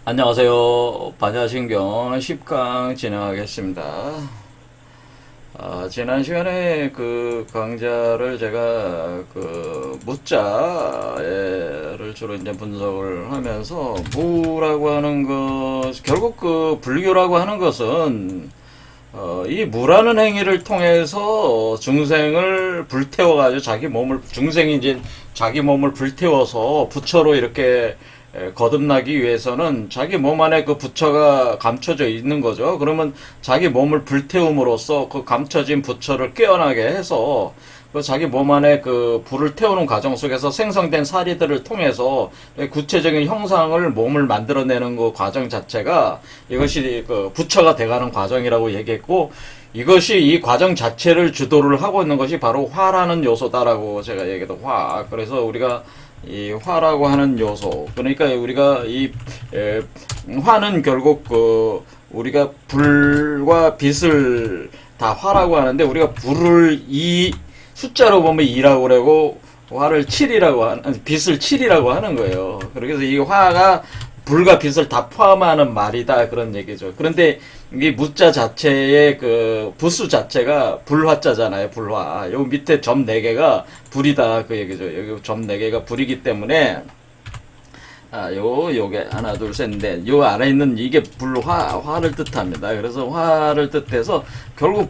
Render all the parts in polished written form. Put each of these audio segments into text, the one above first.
안녕하세요. 반야신경 10강 진행하겠습니다. 지난 시간에 그 강좌를 제가 그 무자를 주로 이제 분석을 하면서 무라고 하는 것, 결국 그 불교라고 하는 것은 이 무라는 행위를 통해서 중생을 불태워가지고 중생이 이제 자기 몸을 불태워서 부처로 이렇게 거듭나기 위해서는 자기 몸 안에 그 부처가 감춰져 있는 거죠. 그러면 자기 몸을 불태움으로써 그 감춰진 부처를 깨어나게 해서 그 자기 몸 안에 그 불을 태우는 과정 속에서 생성된 사리들을 통해서 구체적인 형상을 몸을 만들어내는 그 과정 자체가 이것이 그 부처가 돼가는 과정이라고 얘기했고, 이것이 이 과정 자체를 주도를 하고 있는 것이 바로 화라는 요소다라고 제가 얘기해도 화. 그래서 우리가 이 화라고 하는 요소, 그러니까 우리가 화는 결국 우리가 불과 빛을 다 화라고 하는데, 우리가 불을 숫자로 보면 2라고 그러고 화를 7이라고 하는, 빛을 7이라고 하는 거예요. 그래서 이 화가 불과 빛을 다 포함하는 말이다, 그런 얘기죠. 그런데 이 무자 자체의 그 부수 자체가 불화자잖아요. 불화. 요 밑에 점 4개가 불이다, 그 얘기죠. 여기 점 4개가 불이기 때문에 요게 하나 둘 셋 넷, 요 안에 있는 이게 화를 뜻합니다. 그래서 화를 뜻해서 결국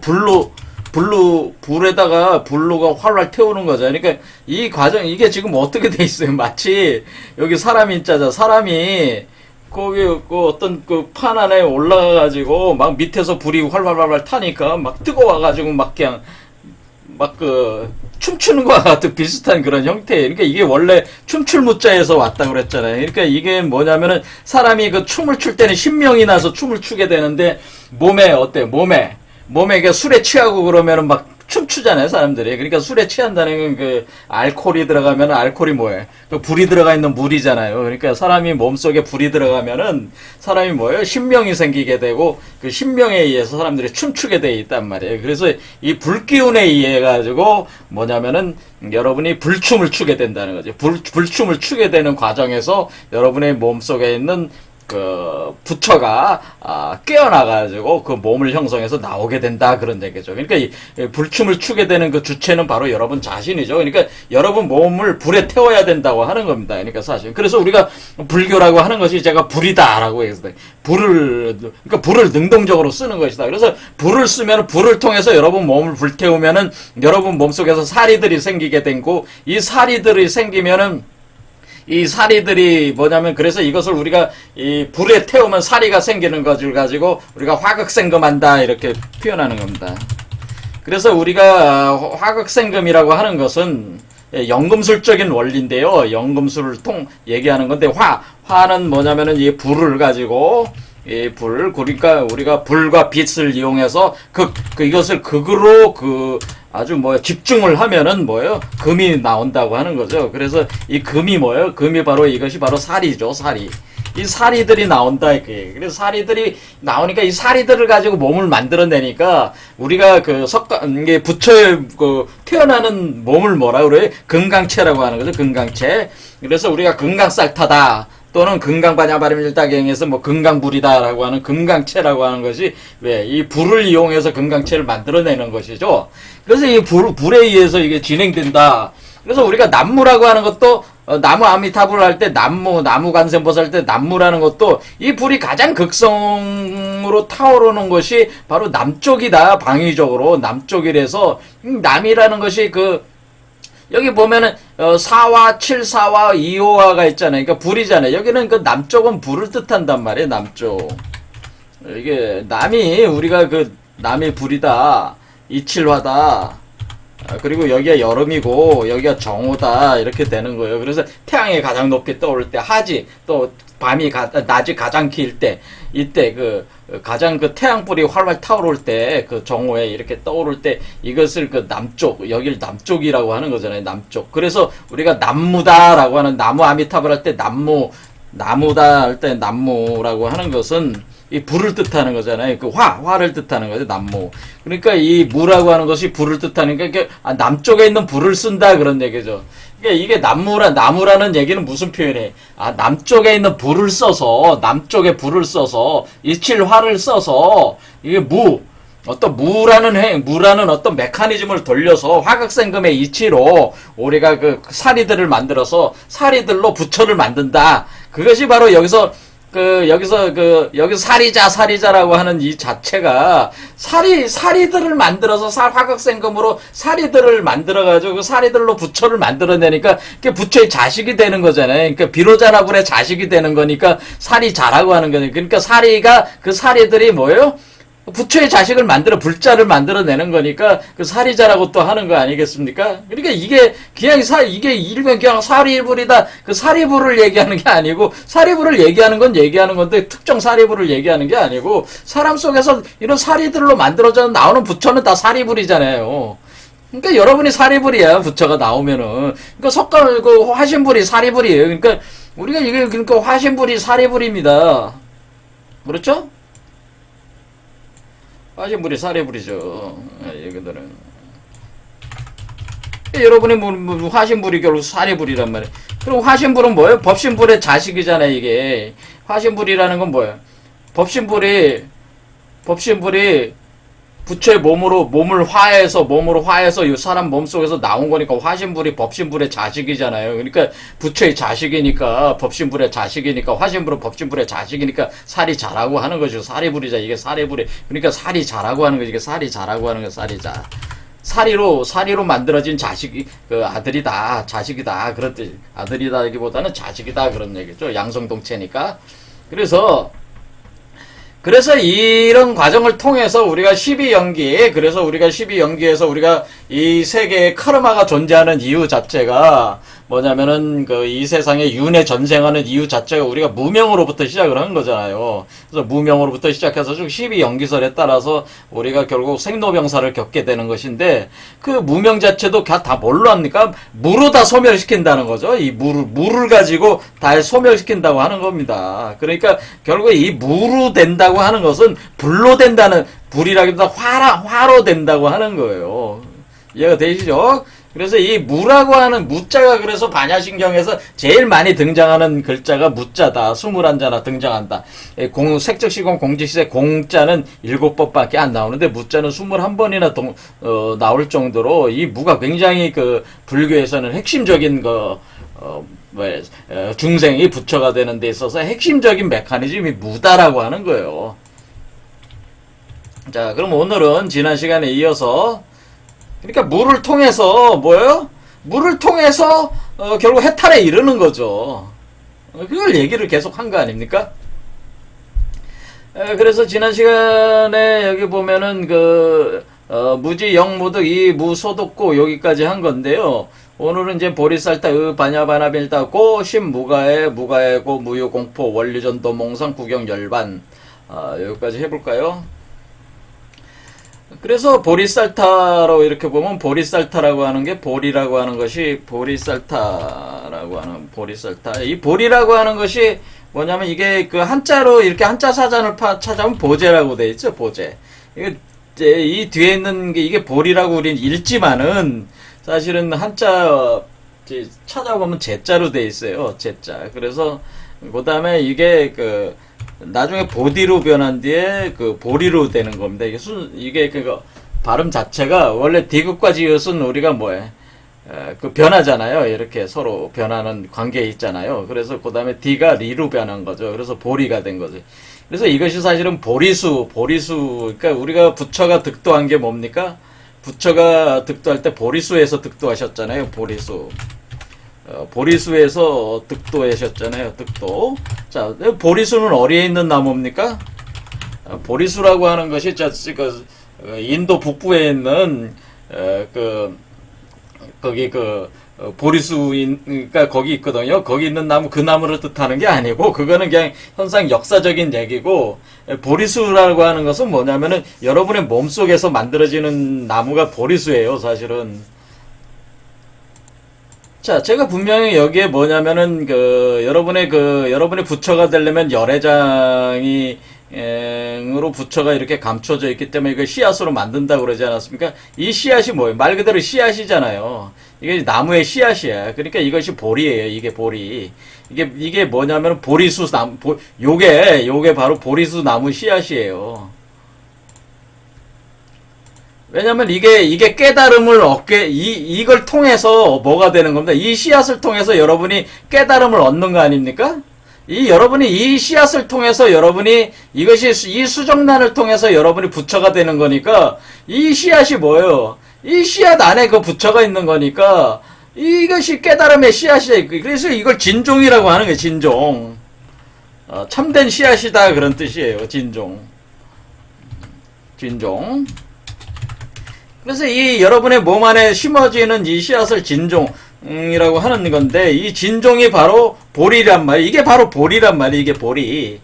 불에다가 불로가 활활 태우는 거죠. 그러니까 이 과정, 이게 지금 어떻게 돼 있어요? 마치 여기 사람이 있잖아. 사람이 거기 그 어떤 그 판 안에 올라가가지고 막 밑에서 불이 활활 타니까 막 뜨거워가지고 막 그냥 막 춤추는 거와 같은 비슷한 그런 형태. 그러니까 이게 원래 춤출 무자에서 왔다 그랬잖아요. 그러니까 이게 뭐냐면은 사람이 그 춤을 출 때는 신명이 나서 춤을 추게 되는데, 몸에 어때요? 몸에 그 술에 취하고 그러면은 막 춤추잖아요, 사람들이. 그러니까 술에 취한다는 건 그 알코올이 들어가면은, 알코올이 뭐예요? 그 불이 들어가 있는 물이잖아요. 그러니까 사람이 몸속에 불이 들어가면은 사람이 뭐예요? 신명이 생기게 되고, 그 신명에 의해서 사람들이 춤추게 돼 있단 말이에요. 그래서 이 불기운에 의해 가지고 뭐냐면은 여러분이 불춤을 추게 된다는 거죠. 불춤을 추게 되는 과정에서 여러분의 몸속에 있는 그 부처가 깨어나가지고 그 몸을 형성해서 나오게 된다, 그런 얘기죠. 그러니까 이 불춤을 추게 되는 그 주체는 바로 여러분 자신이죠. 그러니까 여러분 몸을 불에 태워야 된다고 하는 겁니다. 그러니까 사실 그래서 우리가 불교라고 하는 것이 제가 불이다라고 해서 그러니까 불을 능동적으로 쓰는 것이다. 그래서 불을 쓰면 불을 통해서 여러분 몸을 불태우면은 여러분 몸속에서 사리들이 생기게 되고, 이 사리들이 생기면은 이 사리들이 뭐냐면, 그래서 이것을 우리가 이 불에 태우면 사리가 생기는 것을 가지고 우리가 화극생금한다, 이렇게 표현하는 겁니다. 그래서 우리가 화극생금이라고 하는 것은 연금술적인 원리인데요. 연금술을 얘기하는 건데, 화는 뭐냐면은 이 불을 가지고, 그러니까 우리가 불과 빛을 이용해서 이것을 극으로 아주 집중을 하면은 금이 나온다고 하는 거죠. 그래서 이 금이 금이 바로 이것이 바로 사리죠, 사리. 이 사리들이 나온다, 이게. 그래서 사리들이 나오니까 이 사리들을 가지고 몸을 만들어내니까 우리가 이게 부처의 태어나는 몸을 뭐라 그래요? 금강체라고 하는 거죠, 금강체. 그래서 우리가 금강살타다, 또는 금강반야바림일다경에서 금강불이다라고 하는 금강체라고 하는 것이 이 불을 이용해서 금강체를 만들어내는 것이죠. 그래서 이 불에 의해서 이게 진행된다. 그래서 우리가 남무라고 하는 것도, 나무 아미타불을 할 때 나무 관세음보살 할 때 남무라는 것도 이 불이 가장 극성으로 타오르는 것이 바로 남쪽이다, 방위적으로 남쪽이라서 남이라는 것이 여기 보면은 4화, 7사화, 2호화가 있잖아요. 그러니까 불이잖아요. 여기는 그 남쪽은 불을 뜻한단 말이에요. 남쪽. 이게 우리가 남이 불이다, 이칠화다. 그리고 여기가 여름이고 여기가 정오다, 이렇게 되는 거예요. 그래서 태양이 가장 높이 떠오를 때 하지, 또 낮이 가장 길 때, 이때 가장 태양불이 활활 타오를 때, 정오에 이렇게 떠오를 때, 이것을 남쪽, 여길 남쪽이라고 하는 거잖아요, 남쪽. 그래서 우리가 남무다라고 하는, 나무 아미타불 할 때 나무다 할 때 남무라고 하는 것은 이 불을 뜻하는 거잖아요. 그 화를 뜻하는 거죠. 남무. 그러니까 이 무라고 하는 것이 불을 뜻하니까 남쪽에 있는 불을 쓴다 그런 얘기죠. 그러니까 이게 나무라는 얘기는 무슨 표현이에요? 남쪽에 있는 불을 써서 남쪽에 불을 써서 이칠화를 써서 이게 무라는 어떤 메커니즘을 돌려서 화극생금의 이치로 우리가 그 사리들을 만들어서 사리들로 부처를 만든다. 그것이 바로 여기서 사리자라고 하는 이 자체가 사리들을 만들어서 화극생금으로 사리들을 만들어가지고 그 사리들로 부처를 만들어내니까 그게 부처의 자식이 되는 거잖아요. 그러니까 비로자나불의 자식이 되는 거니까 사리자라고 하는 거니까. 그러니까 사리가 그 사리들이 뭐예요? 부처의 자식을 불자를 만들어내는 거니까 그 사리자라고 또 하는 거 아니겠습니까? 그러니까 이게 일명 그냥 사리불이다. 그 사리불을 얘기하는 게 아니고 사리불을 얘기하는 건데 특정 사리불을 얘기하는 게 아니고 사람 속에서 이런 사리들로 만들어져 나오는 부처는 다 사리불이잖아요. 그러니까 여러분이 사리불이야. 부처가 나오면은. 그러니까 화신불이 사리불이에요. 그러니까 우리가 그러니까 화신불이 사리불입니다. 그렇죠? 화신불이 사리불이죠. 얘기들은. 여러분이 화신불이 결국 사리불이란 말이에요. 그럼 화신불은 뭐예요? 법신불의 자식이잖아요, 이게. 화신불이라는 건 뭐예요? 법신불이 부처의 몸으로 화해서 이 사람 몸속에서 나온 거니까 화신불이 법신불의 자식이잖아요. 그러니까 부처의 자식이니까 법신불의 자식이니까 화신불은 법신불의 자식이니까 사리자라고 하는 거죠. 사리불이자 이게 사리불이. 그러니까 사리자라고 하는 거지. 이게 사리자라고 하는 거 사리자. 사리로 만들어진 아들이다, 자식이다 그런 뜻. 아들이다기보다는 자식이다 그런 얘기죠. 양성동체니까. 그래서 이런 과정을 통해서 우리가 12연기에서 우리가 이 세계에 카르마가 존재하는 이유 자체가 뭐냐면은 이 세상에 윤회 전생하는 이유 자체가 우리가 무명으로부터 시작을 한 거잖아요. 그래서 무명으로부터 시작해서 쭉 12연기설에 따라서 우리가 결국 생로병사를 겪게 되는 것인데 그 무명 자체도 다 뭘로 합니까? 무로 다 소멸시킨다는 거죠. 이 무를 가지고 다 소멸시킨다고 하는 겁니다. 그러니까 결국 이 무로 된다고 하는 것은 불로 된다는 불이라기보다 화로 된다고 하는 거예요. 이해가 되시죠? 그래서 이 무라고 하는 무자가 그래서 반야신경에서 제일 많이 등장하는 글자가 무자다. 21자나 등장한다. 색적시공 공직시세 공자는 7번밖에 안 나오는데 무자는 21번이나 나올 정도로 이 무가 굉장히 불교에서는 핵심적인 중생이 부처가 되는 데 있어서 핵심적인 메커니즘이 무다라고 하는 거예요. 자, 그럼 오늘은 지난 시간에 이어서 그러니까 물을 통해서 결국 해탈에 이르는 거죠. 그걸 얘기를 계속 한 거 아닙니까? 그래서 지난 시간에 여기 보면은 무지 영무득 이 무소득고 여기까지 한 건데요. 오늘은 이제 보리살타 바냐바나빌다 고 신무가에 무가에고 무유공포 원리전도 몽상 구경열반 여기까지 해볼까요? 그래서 보리살타로 이렇게 보면 보리살타라고 하는 게 보리라고 하는 것이 보리살타 이 보리라고 하는 것이 뭐냐면 이게 한자로 이렇게 한자 사전을 찾아보면 보제라고 돼 있죠. 보제. 이 뒤에 있는 게 이게 보리라고 우리는 읽지만은 사실은 한자 찾아보면 제자로 돼 있어요. 제자. 그래서 그다음에 이게 나중에 보디로 변한 뒤에 보리로 되는 겁니다. 이게 발음 자체가 원래 디귿과 지읒은 우리가 변하잖아요. 이렇게 서로 변하는 관계에 있잖아요. 그래서 그 다음에 디가 리로 변한 거죠. 그래서 보리가 된 거죠. 그래서 이것이 사실은 보리수, 그러니까 우리가 부처가 득도한 게 뭡니까? 부처가 득도할 때 보리수에서 득도하셨잖아요. 보리수에서 득도하셨잖아요. 득도. 자, 보리수는 어디에 있는 나무입니까? 보리수라고 하는 것이 인도 북부에 있는 거기 보리수니까 거기 있거든요. 거기 있는 나무 그 나무를 뜻하는 게 아니고 그거는 그냥 현상 역사적인 얘기고 보리수라고 하는 것은 뭐냐면은 여러분의 몸속에서 만들어지는 나무가 보리수예요. 사실은. 자, 제가 분명히 여기에 뭐냐면은 여러분의 부처가 되려면 열애장이 으로 부처가 이렇게 감춰져 있기 때문에 이걸 씨앗으로 만든다고 그러지 않았습니까? 이 씨앗이 뭐예요? 말 그대로 씨앗이잖아요. 이게 나무의 씨앗이야. 그러니까 이것이 보리예요. 이게 보리. 이게 뭐냐면 보리수 나무, 요게 바로 보리수 나무 씨앗이에요. 왜냐면 이게 깨달음을 이걸 통해서 뭐가 되는 겁니다. 이 씨앗을 통해서 여러분이 깨달음을 얻는 거 아닙니까? 여러분이 이 씨앗을 통해서 여러분이 이것이 이 수정란을 통해서 여러분이 부처가 되는 거니까 이 씨앗이 뭐예요? 이 씨앗 안에 그 부처가 있는 거니까 이것이 깨달음의 씨앗이에요. 그래서 이걸 진종이라고 하는 거예요. 진종. 참된 씨앗이다 그런 뜻이에요. 진종. 그래서 이 여러분의 몸 안에 심어지는 이 씨앗을 진종이라고 하는 건데 이 진종이 바로 보리란 말이에요. 이게 바로 보리란 말이에요. 이게 보리.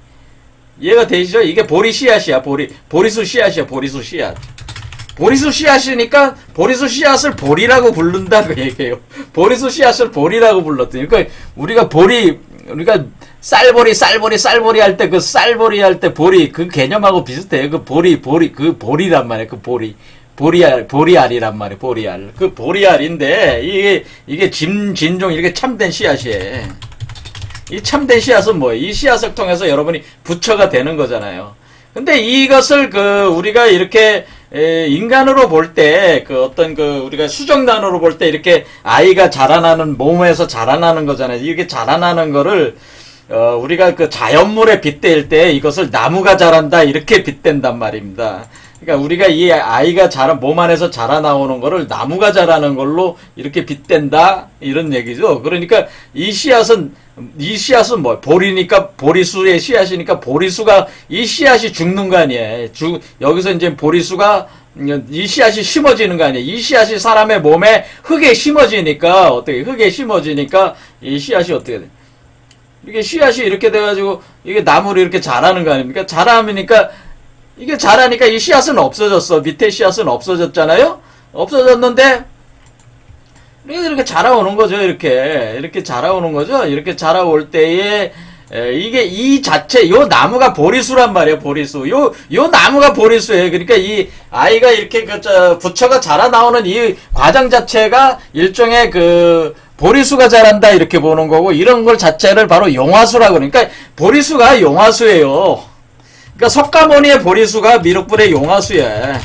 이해가 되시죠? 이게 보리 씨앗이야. 보리수 씨앗이야. 보리수 씨앗. 보리수 씨앗이니까 보리수 씨앗을 보리라고 부른다고 얘기해요. 보리수 씨앗을 보리라고 불렀더니 그러니까 우리가 쌀보리 할 때 그 쌀보리 할 때 보리 그 개념하고 비슷해요. 그 보리란 말이에요. 그 보리알이란 말이에요. 보리알. 그 보리알인데 이게 진종 이렇게 참된 씨앗이에요. 이 참된 씨앗은 뭐예요? 이 씨앗을 통해서 여러분이 부처가 되는 거잖아요. 근데 이것을 우리가 이렇게 인간으로 볼 때 우리가 수정란으로 볼 때 이렇게 아이가 자라나는 몸에서 자라나는 거잖아요. 이렇게 자라나는 거를 우리가 그 자연물에 빗댈 때 이것을 나무가 자란다 이렇게 빗댄단 말입니다. 그러니까 우리가 이 아이가 몸 안에서 자라나오는 거를 나무가 자라는 걸로 이렇게 빗댄다 이런 얘기죠. 그러니까 이 씨앗은 뭐 보리니까 보리수의 씨앗이니까 보리수가 이 씨앗이 죽는 거 아니에요. 여기서 이제 보리수가 이 씨앗이 심어지는 거 아니에요. 이 씨앗이 사람의 몸에 흙에 심어지니까 이 씨앗이 어떻게 돼? 이게 씨앗이 이렇게 돼가지고 이게 나무로 이렇게 자라는 거 아닙니까? 이게 자라니까 이 씨앗은 없어졌어. 밑에 씨앗은 없어졌잖아요? 없어졌는데, 이렇게 자라오는 거죠. 이렇게 자라오는 거죠. 이렇게 자라올 때에, 요 나무가 보리수란 말이에요. 보리수. 요 나무가 보리수예요. 그러니까 이 아이가 이렇게 부처가 자라나오는 이 과정 자체가 일종의 보리수가 자란다 이렇게 보는 거고, 이런 걸 자체를 바로 용화수라고 그러니까 보리수가 용화수예요. 그러니까 석가모니의 보리수가 미륵불의 용화수야.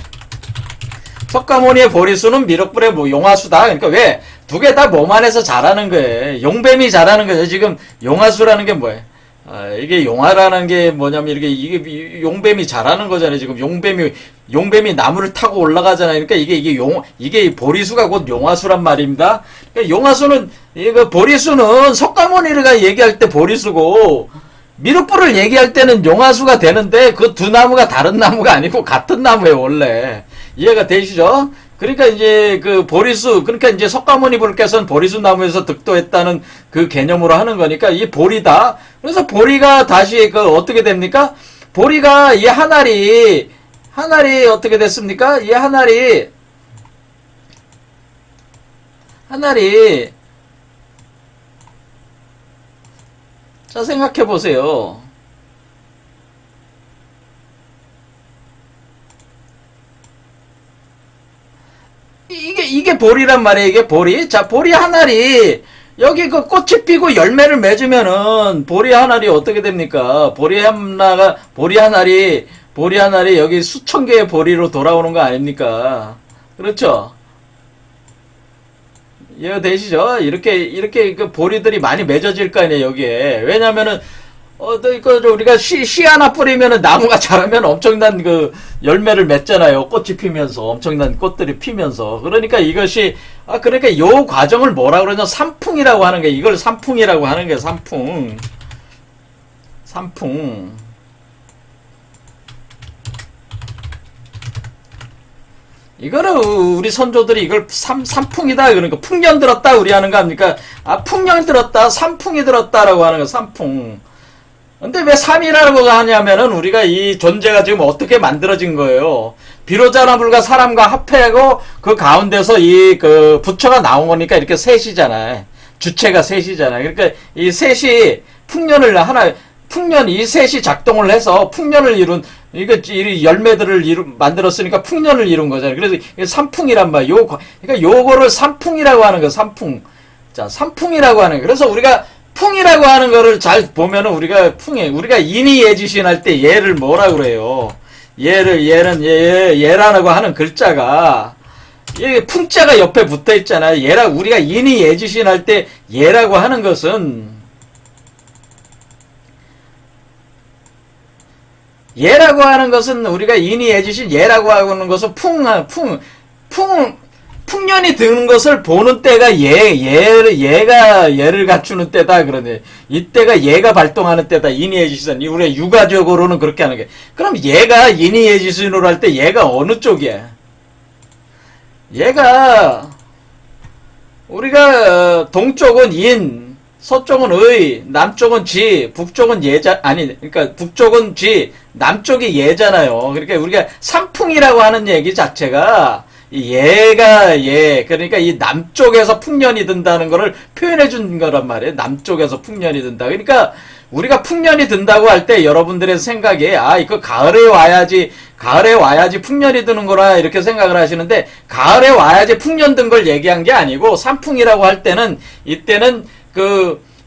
석가모니의 보리수는 미륵불의 용화수다. 그러니까 왜? 두 개 다 몸 안에서 자라는 거예요. 용뱀이 자라는 거죠. 지금 용화수라는 게 뭐예요? 이게 용화라는 게 뭐냐면 이게 용뱀이 자라는 거잖아요. 지금 용뱀이 나무를 타고 올라가잖아요. 그러니까 이게 보리수가 곧 용화수란 말입니다. 그러니까 용화수는 보리수는 석가모니가 얘기할 때 보리수고 미륵불을 얘기할 때는 용화수가 되는데 그 두 나무가 다른 나무가 아니고 같은 나무예요, 원래. 이해가 되시죠? 그러니까 이제 보리수, 그러니까 이제 석가모니 불께서는 보리수 나무에서 득도했다는 그 개념으로 하는 거니까 이 보리다. 그래서 보리가 다시 어떻게 됩니까? 보리가 이 하나리 어떻게 됐습니까? 이 하나리 자, 생각해 보세요. 이게 보리란 말이에요. 이게 보리. 자, 보리 하나리. 여기 꽃이 피고 열매를 맺으면은 보리 하나리 어떻게 됩니까? 보리 하나리 여기 수천 개의 보리로 돌아오는 거 아닙니까? 그렇죠? 이해가 되시죠? 이렇게 보리들이 많이 맺어질 거 아니에요, 여기에. 왜냐면은, 우리가 씨 하나 뿌리면은 나무가 자라면 엄청난 열매를 맺잖아요. 꽃이 피면서, 엄청난 꽃들이 피면서. 그러니까 그러니까 요 과정을 뭐라 그러냐? 삼풍이라고 하는 게, 이걸 삼풍이라고 하는 게 삼풍. 이거는 우리 선조들이 이걸 삼풍이다 그러니까 풍년 들었다 우리 하는 거 아닙니까? 풍년 들었다 삼풍이 들었다라고 하는 거 삼풍. 근데 왜 삼이라고 하냐면은 우리가 이 존재가 지금 어떻게 만들어진 거예요? 비로자나 불가 사람과 합해고 그 가운데서 부처가 나온 거니까 이렇게 셋이잖아요. 주체가 셋이잖아요. 그러니까 이 셋이 풍년을 풍년 이 셋이 작동을 해서 풍년을 이룬 이거 열매들을 만들었으니까 풍년을 이룬 거잖아요. 그래서 이게 삼풍이란 말. 그러니까 요거를 삼풍이라고 하는 거. 삼풍. 자, 삼풍이라고 하는 거. 그래서 우리가 풍이라고 하는 거를 잘 보면은 우리가 인이예지신 할 때 얘를 뭐라 그래요? 얘라고 하는 글자가 이 풍자가 옆에 붙어 있잖아요. 우리가 인이예지신 할 때 얘라고 하는 것은 우리가 인이예지신 얘라고 하는 것은 풍년이 드는 것을 보는 때가 얘를 갖추는 때다. 그러네. 이때가 얘가 발동하는 때다. 인이예지신. 우리가 육아적으로는 그렇게 하는 게. 그럼 얘가 인이예지신으로 할 때 얘가 어느 쪽이야? 얘가 우리가 동쪽은 인, 서쪽은 의, 남쪽은 지, 북쪽은 예자, 그러니까 북쪽은 지, 남쪽이 예잖아요. 그러니까 우리가 삼풍이라고 하는 얘기 자체가 그러니까 이 남쪽에서 풍년이 든다는 거를 표현해 준 거란 말이에요. 남쪽에서 풍년이 든다. 그러니까 우리가 풍년이 든다고 할 때 여러분들의 생각에 이거 가을에 와야지 풍년이 드는 거라 이렇게 생각을 하시는데, 가을에 와야지 풍년 든 걸 얘기한 게 아니고, 삼풍이라고 할 때는 이때는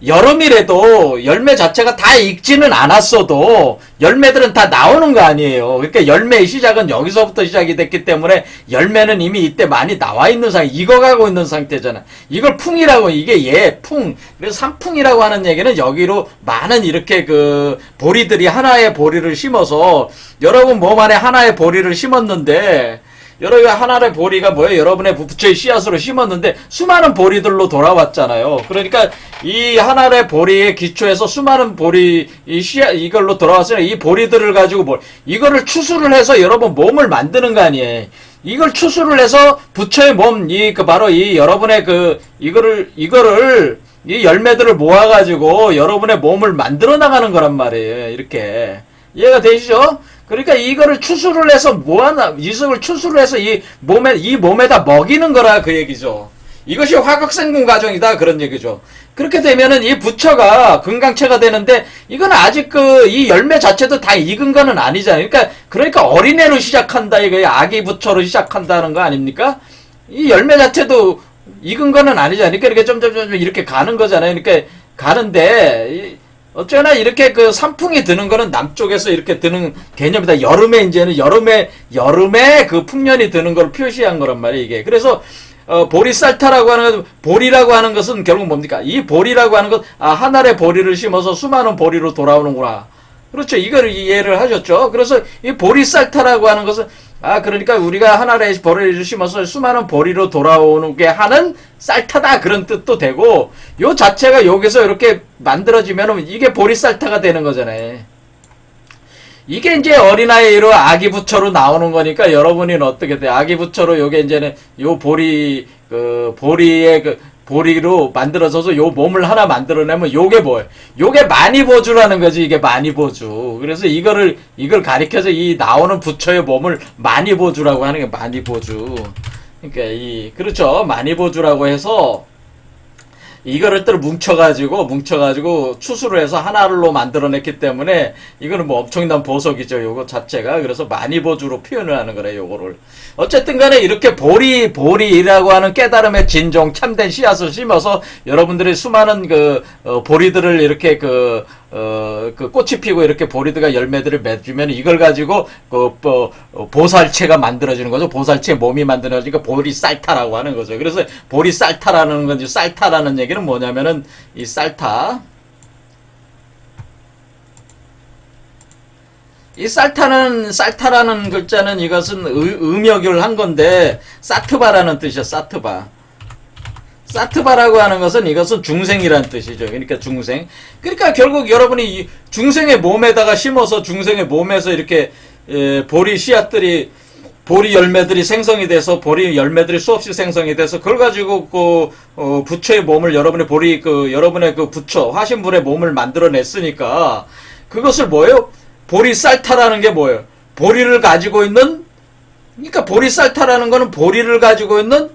여름이라도 열매 자체가 다 익지는 않았어도 열매들은 다 나오는 거 아니에요. 그러니까 열매의 시작은 여기서부터 시작이 됐기 때문에 열매는 이미 이때 많이 나와 있는 익어가고 있는 상태잖아. 이걸 풍이라고, 이게 풍. 그래서 삼풍이라고 하는 얘기는 여기로 많은 이렇게 보리들이 하나의 보리를 심어서, 여러분 몸 안에 하나의 보리를 심었는데, 여러분 하나의 보리가 뭐예요? 여러분의 부처의 씨앗으로 심었는데 수많은 보리들로 돌아왔잖아요. 그러니까 이 하나의 보리의 기초에서 수많은 보리 이걸로 돌아왔으니 이 보리들을 가지고 이거를 추수를 해서 여러분 몸을 만드는 거 아니에요. 이걸 추수를 해서 부처의 몸 바로 이 여러분의 이거를 이 열매들을 모아가지고 여러분의 몸을 만들어 나가는 거란 말이에요. 이렇게 이해가 되시죠? 그러니까 이거를 추수를 해서 이석을 추수를 해서 이 몸에다 먹이는 거라 그 얘기죠. 이것이 화극생분 과정이다 그런 얘기죠. 그렇게 되면은 이 부처가 금강체가 되는데, 이건 아직 이 열매 자체도 다 익은 거는 아니잖아요. 그러니까 어린애로 시작한다 이거예요. 아기 부처로 시작한다는 거 아닙니까? 이 열매 자체도 익은 거는 아니잖아요. 그러니까 이렇게 점점 이렇게 가는 거잖아요. 그러니까 가는데 어쩌나 이렇게 삼풍이 드는 거는 남쪽에서 이렇게 드는 개념이다. 여름에 그 풍년이 드는 걸 표시한 거란 말이에요, 이게. 그래서, 보리쌀타라고 하는 보리라고 하는 것은 결국 뭡니까? 이 보리라고 하는 것, 하늘의 보리를 심어서 수많은 보리로 돌아오는구나. 그렇죠. 이걸 이해를 하셨죠. 그래서 이 보리쌀타라고 하는 것은, 그러니까 우리가 하나의 보리를 심어서 수많은 보리로 돌아오게 하는 쌀타다 그런 뜻도 되고, 요 자체가 여기서 이렇게 만들어지면 이게 보리쌀타가 되는 거잖아요. 이게 이제 어린아이로 아기 부처로 나오는 거니까 여러분은 어떻게 돼요? 아기 부처로 요게 이제는 요 보리의 보리로 만들어져서 요 몸을 하나 만들어내면 요게 뭐예요? 요게 마니보주라는 거지. 이게 마니보주. 그래서 이걸 가리켜서 이 나오는 부처의 몸을 마니보주라고 하는 게 마니보주. 그러니까 그렇죠. 마니보주라고 해서 이거를 또 뭉쳐가지고 추수를 해서 하나로 만들어냈기 때문에 이거는 뭐 엄청난 보석이죠. 요거 자체가. 그래서 마니보주로 표현을 하는 거래요. 요거를. 어쨌든 간에 이렇게 보리라고 하는 깨달음의 진종, 참된 씨앗을 심어서 여러분들이 수많은 보리들을 이렇게 꽃이 피고 이렇게 보리들과 열매들을 맺으면 이걸 가지고 보살체가 만들어지는 거죠. 보살체 몸이 만들어지니까 보리쌀타라고 하는 거죠. 그래서 보리쌀타라는 건지, 쌀타라는 얘기는 뭐냐면은 이 쌀타라는 글자는 이것은 음역을 한 건데, 사트바라는 뜻이야. 사트바라고 하는 것은 이것은 중생이라는 뜻이죠. 그러니까 중생. 그러니까 결국 여러분이 중생의 몸에다가 심어서 중생의 몸에서 이렇게 보리 열매들이 생성이 돼서, 보리 열매들이 수없이 생성이 돼서, 그걸 가지고 부처의 몸을 여러분의 여러분의 부처 화신불의 몸을 만들어냈으니까, 그것을 뭐예요? 보리쌀타라는 게 뭐예요? 보리를 가지고 있는, 그러니까 보리쌀타라는 거는 보리를 가지고 있는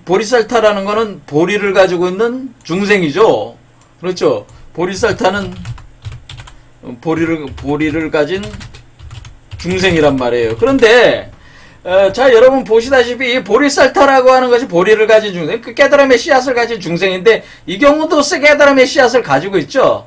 보리쌀타라는 거는 보리를 가지고 있는 중생이죠. 그렇죠. 보리쌀타는 보리를 가진 중생이란 말이에요. 그런데 자, 여러분 보시다시피 이 보리쌀타라고 하는 것이 보리를 가진 중생, 그 깨달음의 씨앗을 가진 중생인데 이 경우도 깨달음의 씨앗을 가지고 있죠.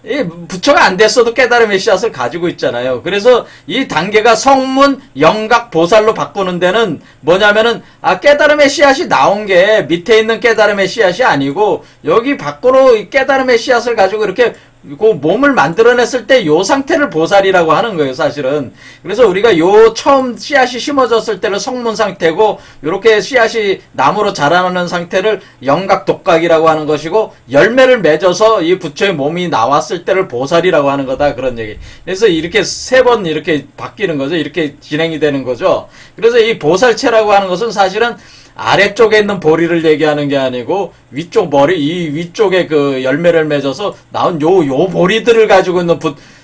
이 부처가 안 됐어도 깨달음의 씨앗을 가지고 있잖아요. 그래서 이 단계가 성문, 영각, 보살로 바꾸는 데는 뭐냐면은 깨달음의 씨앗이 나온 게 밑에 있는 깨달음의 씨앗이 아니고 여기 밖으로 깨달음의 씨앗을 가지고 이렇게 그 몸을 만들어냈을 때 요 상태를 보살이라고 하는 거예요, 사실은. 그래서 우리가 요 처음 씨앗이 심어졌을 때를 성문 상태고, 요렇게 씨앗이 나무로 자라나는 상태를 영각 독각이라고 하는 것이고, 열매를 맺어서 이 부처의 몸이 나왔을 때를 보살이라고 하는 거다, 그런 얘기. 그래서 이렇게 세 번 이렇게 바뀌는 거죠. 이렇게 진행이 되는 거죠. 그래서 이 보살체라고 하는 것은 사실은 아래쪽에 있는 보리를 얘기하는 게 아니고 위쪽 머리, 이 위쪽에 그 열매를 맺어서 나온 요 보리들을 가지고 있는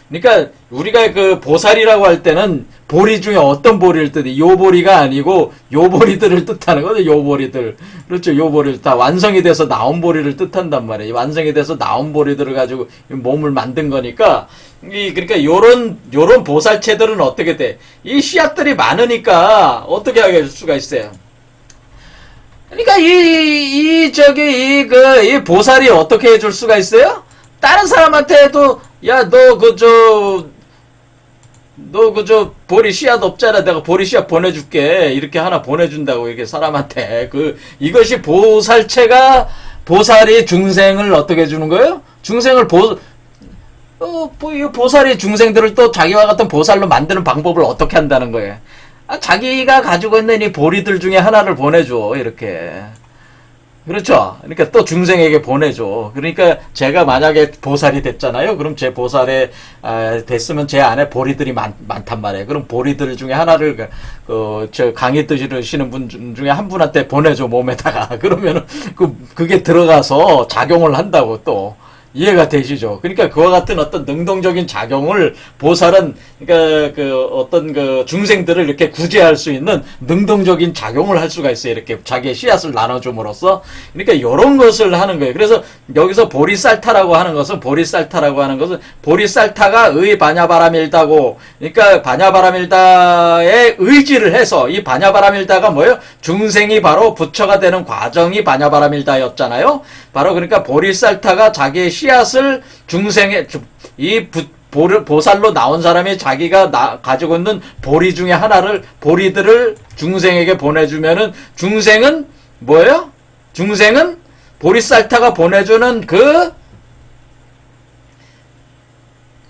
그러니까 우리가 그 보살이라고 할 때는 보리 중에 어떤 보리를 뜻해? 요 보리가 아니고 요 보리들을 뜻하는 거죠. 요 보리들. 그렇죠. 요 보리를 다 완성이 돼서 나온 보리를 뜻한단 말이에요. 완성이 돼서 나온 보리들을 가지고 몸을 만든 거니까 그러니까 요런 보살체들은 어떻게 돼? 이 씨앗들이 많으니까 어떻게 하게 할 수가 있어요? 그러니까 이 보살이 어떻게 해줄 수가 있어요? 다른 사람한테도, 야, 너 보리 씨앗 없잖아. 내가 보리 씨앗 보내줄게. 이렇게 하나 보내준다고, 이렇게 사람한테. 이것이 보살이 중생을 어떻게 해주는 거예요? 중생을 보살이 중생들을 또 자기와 같은 보살로 만드는 방법을 어떻게 한다는 거예요? 자기가 가지고 있는 이 보리들 중에 하나를 보내줘, 이렇게. 그렇죠? 그러니까 또 중생에게 보내줘. 그러니까 제가 만약에 보살이 됐잖아요? 그럼 제 보살에, 됐으면 제 안에 보리들이 많단 말이에요. 그럼 보리들 중에 하나를, 강의 드시는 분 중에 한 분한테 보내줘, 몸에다가. 그러면은, 그게 들어가서 작용을 한다고 또. 이해가 되시죠? 그러니까 그와 같은 어떤 능동적인 작용을 보살은 그러니까 어떤 중생들을 이렇게 구제할 수 있는 능동적인 작용을 할 수가 있어요. 이렇게 자기의 씨앗을 나눠줌으로써. 그러니까 이런 것을 하는 거예요. 그래서 여기서 보리쌀타라고 하는 것은 보리쌀타가 바냐바라밀다고, 그러니까 바냐바라밀다에 의지를 해서, 이 바냐바라밀다가 뭐예요? 중생이 바로 부처가 되는 과정이 바냐바라밀다였잖아요. 바로 그러니까 보리쌀타가 자기의 씨앗을 보살로 나온 사람이 자기가 가지고 있는 보리 중에 하나를, 보리들을 중생에게 보내주면은, 중생은 뭐예요? 중생은 보리쌀타가 보내주는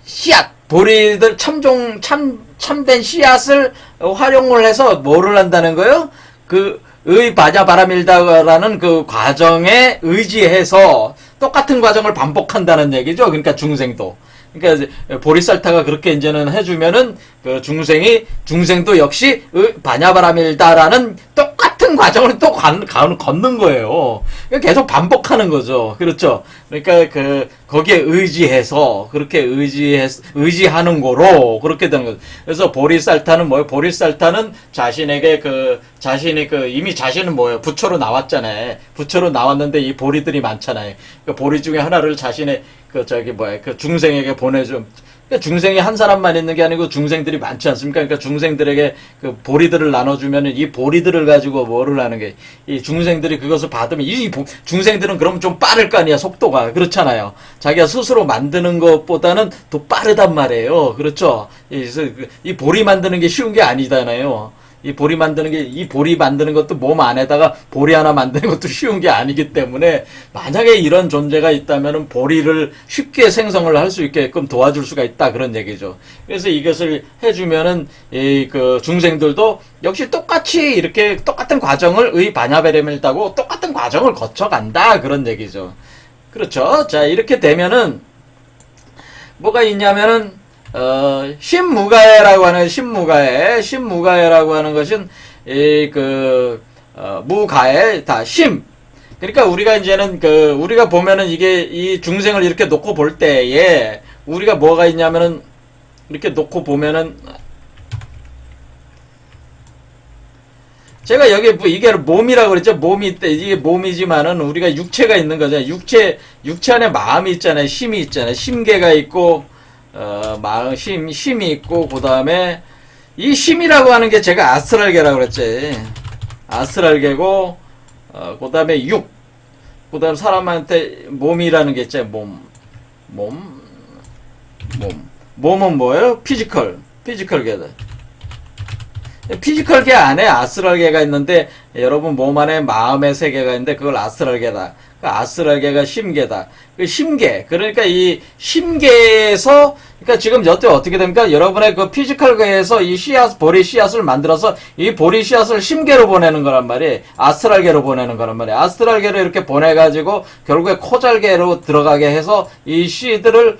씨앗, 보리들 참된 씨앗을 활용을 해서 뭐를 한다는 거예요? 바냐바라밀다라는 과정에 의지해서 똑같은 과정을 반복한다는 얘기죠. 그러니까 중생도. 그러니까 보리쌀타가 그렇게 이제는 해주면은 중생도 역시 바냐바라밀다라는 똑같은 과정을 또 걷는 거예요. 계속 반복하는 거죠. 그렇죠. 그러니까 거기에 의지해서 그렇게 의지하는 거로 그렇게 되는 거죠. 그래서 보리쌀타는 뭐예요? 보리쌀타는 자신이 이미 자신은 뭐예요? 부처로 나왔잖아요. 부처로 나왔는데 이 보리들이 많잖아요. 그 보리 중에 하나를 자신의 중생에게 보내줘. 그러니까 중생이 한 사람만 있는 게 아니고 중생들이 많지 않습니까? 그러니까 중생들에게 보리들을 나눠주면은 이 보리들을 가지고 뭐를 하는 게, 이 중생들이 그것을 받으면 중생들은 그럼 좀 빠를 거 아니야, 속도가. 그렇잖아요. 자기가 스스로 만드는 것보다는 더 빠르단 말이에요. 그렇죠? 이 보리 만드는 게 쉬운 게 아니잖아요. 이 보리 만드는 것도 몸 안에다가 보리 하나 만드는 것도 쉬운 게 아니기 때문에, 만약에 이런 존재가 있다면은 보리를 쉽게 생성을 할 수 있게끔 도와줄 수가 있다, 그런 얘기죠. 그래서 이것을 해주면은 중생들도 역시 똑같이 이렇게 똑같은 과정을 바냐바라밀다고 똑같은 과정을 거쳐간다, 그런 얘기죠. 그렇죠. 자, 이렇게 되면은 뭐가 있냐면은 신무가해라고 하는, 신무가해라고 하는 것은 무가해 다 그러니까 우리가 이제는 우리가 보면은 이 중생을 이렇게 놓고 볼 때에 우리가 뭐가 있냐면은, 이렇게 놓고 보면은 제가 여기 뭐 이게 몸이라고 그랬죠. 몸이 있대. 이게 몸이지만은 우리가 육체가 있는 거잖아요. 육체 안에 마음이 있잖아요. 심이 있잖아요. 심계가 있고 마음 심이 있고 그다음에 이 심이라고 하는 게 제가 아스트랄계라고 그랬지. 아스트랄계고 그다음에 육. 그다음 사람한테 몸이라는 게 있잖아요. 몸은 뭐예요? 피지컬계다. 피지컬계 안에 아스트랄계가 있는데 여러분 몸 안에 마음의 세계가 있는데 그걸 아스트랄계다. 그 아스트랄계가 심계다. 그 심계. 그러니까 이 심계에서 그러니까 지금 여태 어떻게 됩니까? 여러분의 그 피지컬계에서 이 씨앗, 보리 씨앗을 만들어서 이 보리 씨앗을 심계로 보내는 거란 말이에요. 아스트랄계로 보내는 거란 말이에요. 아스트랄계로 이렇게 보내가지고 결국에 코잘계로 들어가게 해서 이 씨들을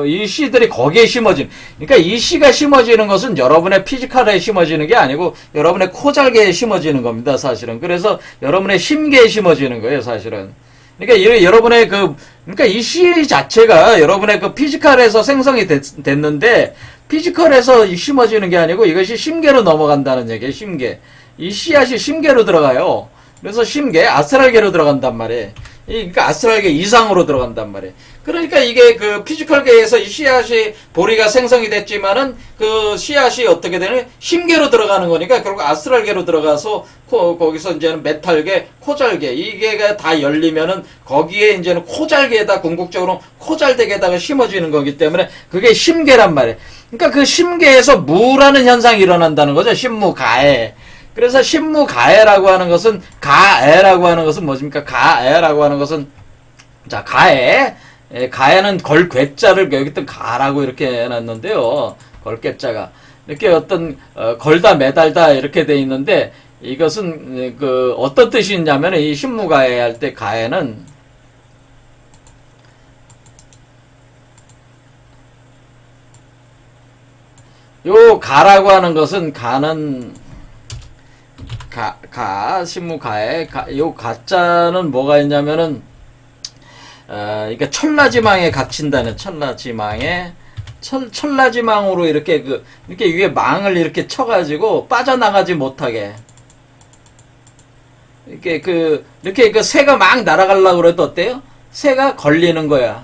이 씨들이 거기에 심어진. 그러니까 이 씨가 심어지는 것은 여러분의 피지컬에 심어지는 게 아니고 여러분의 코잘계에 심어지는 겁니다, 사실은. 그래서 여러분의 심계에 심어지는 거예요, 사실은. 그러니까 여러분의 그러니까 이 씨 자체가 여러분의 그 피지컬에서 생성이 됐는데 피지컬에서 심어지는 게 아니고 이것이 심계로 넘어간다는 얘기예요, 심계. 이 씨앗이 심계로 들어가요. 그래서 심계, 아스트랄계로 들어간단 말이에요. 그러니까 아스트랄계 이상으로 들어간단 말이에요. 그러니까 이게 그 피지컬계에서 이 씨앗이 보리가 생성이 됐지만은 그 씨앗이 어떻게 되는 심계로 들어가는 거니까 결국 아스트랄계로 들어가서 거기서 이제는 메탈계, 코잘계 이게가 다 열리면은 거기에 이제는 코잘계에다 궁극적으로 코잘덱에다가 심어지는 거기 때문에 그게 심계란 말이에요. 그러니까 그 심계에서 무라는 현상이 일어난다는 거죠. 신무가해. 그래서 신무가해라고 하는 것은 가해라고 하는 것은 뭐십니까? 가해라고 하는 것은 자 가해. 가해는 걸괴자를 여기 또 가라고 이렇게 해놨는데요. 걸괴자가 이렇게 어떤 걸다 매달다 이렇게 돼 있는데 이것은 그 어떤 뜻이 있냐면 이 신무가해 할 때 가해는 요 가라고 하는 것은 가는 신무가해 요 가자는 뭐가 있냐면은 그러니까 천라지망에 갇힌다는 천라지망으로 이렇게 이렇게 위에 망을 이렇게 쳐가지고 빠져나가지 못하게 이렇게 그 새가 막 날아가려고 그래도 어때요? 새가 걸리는 거야.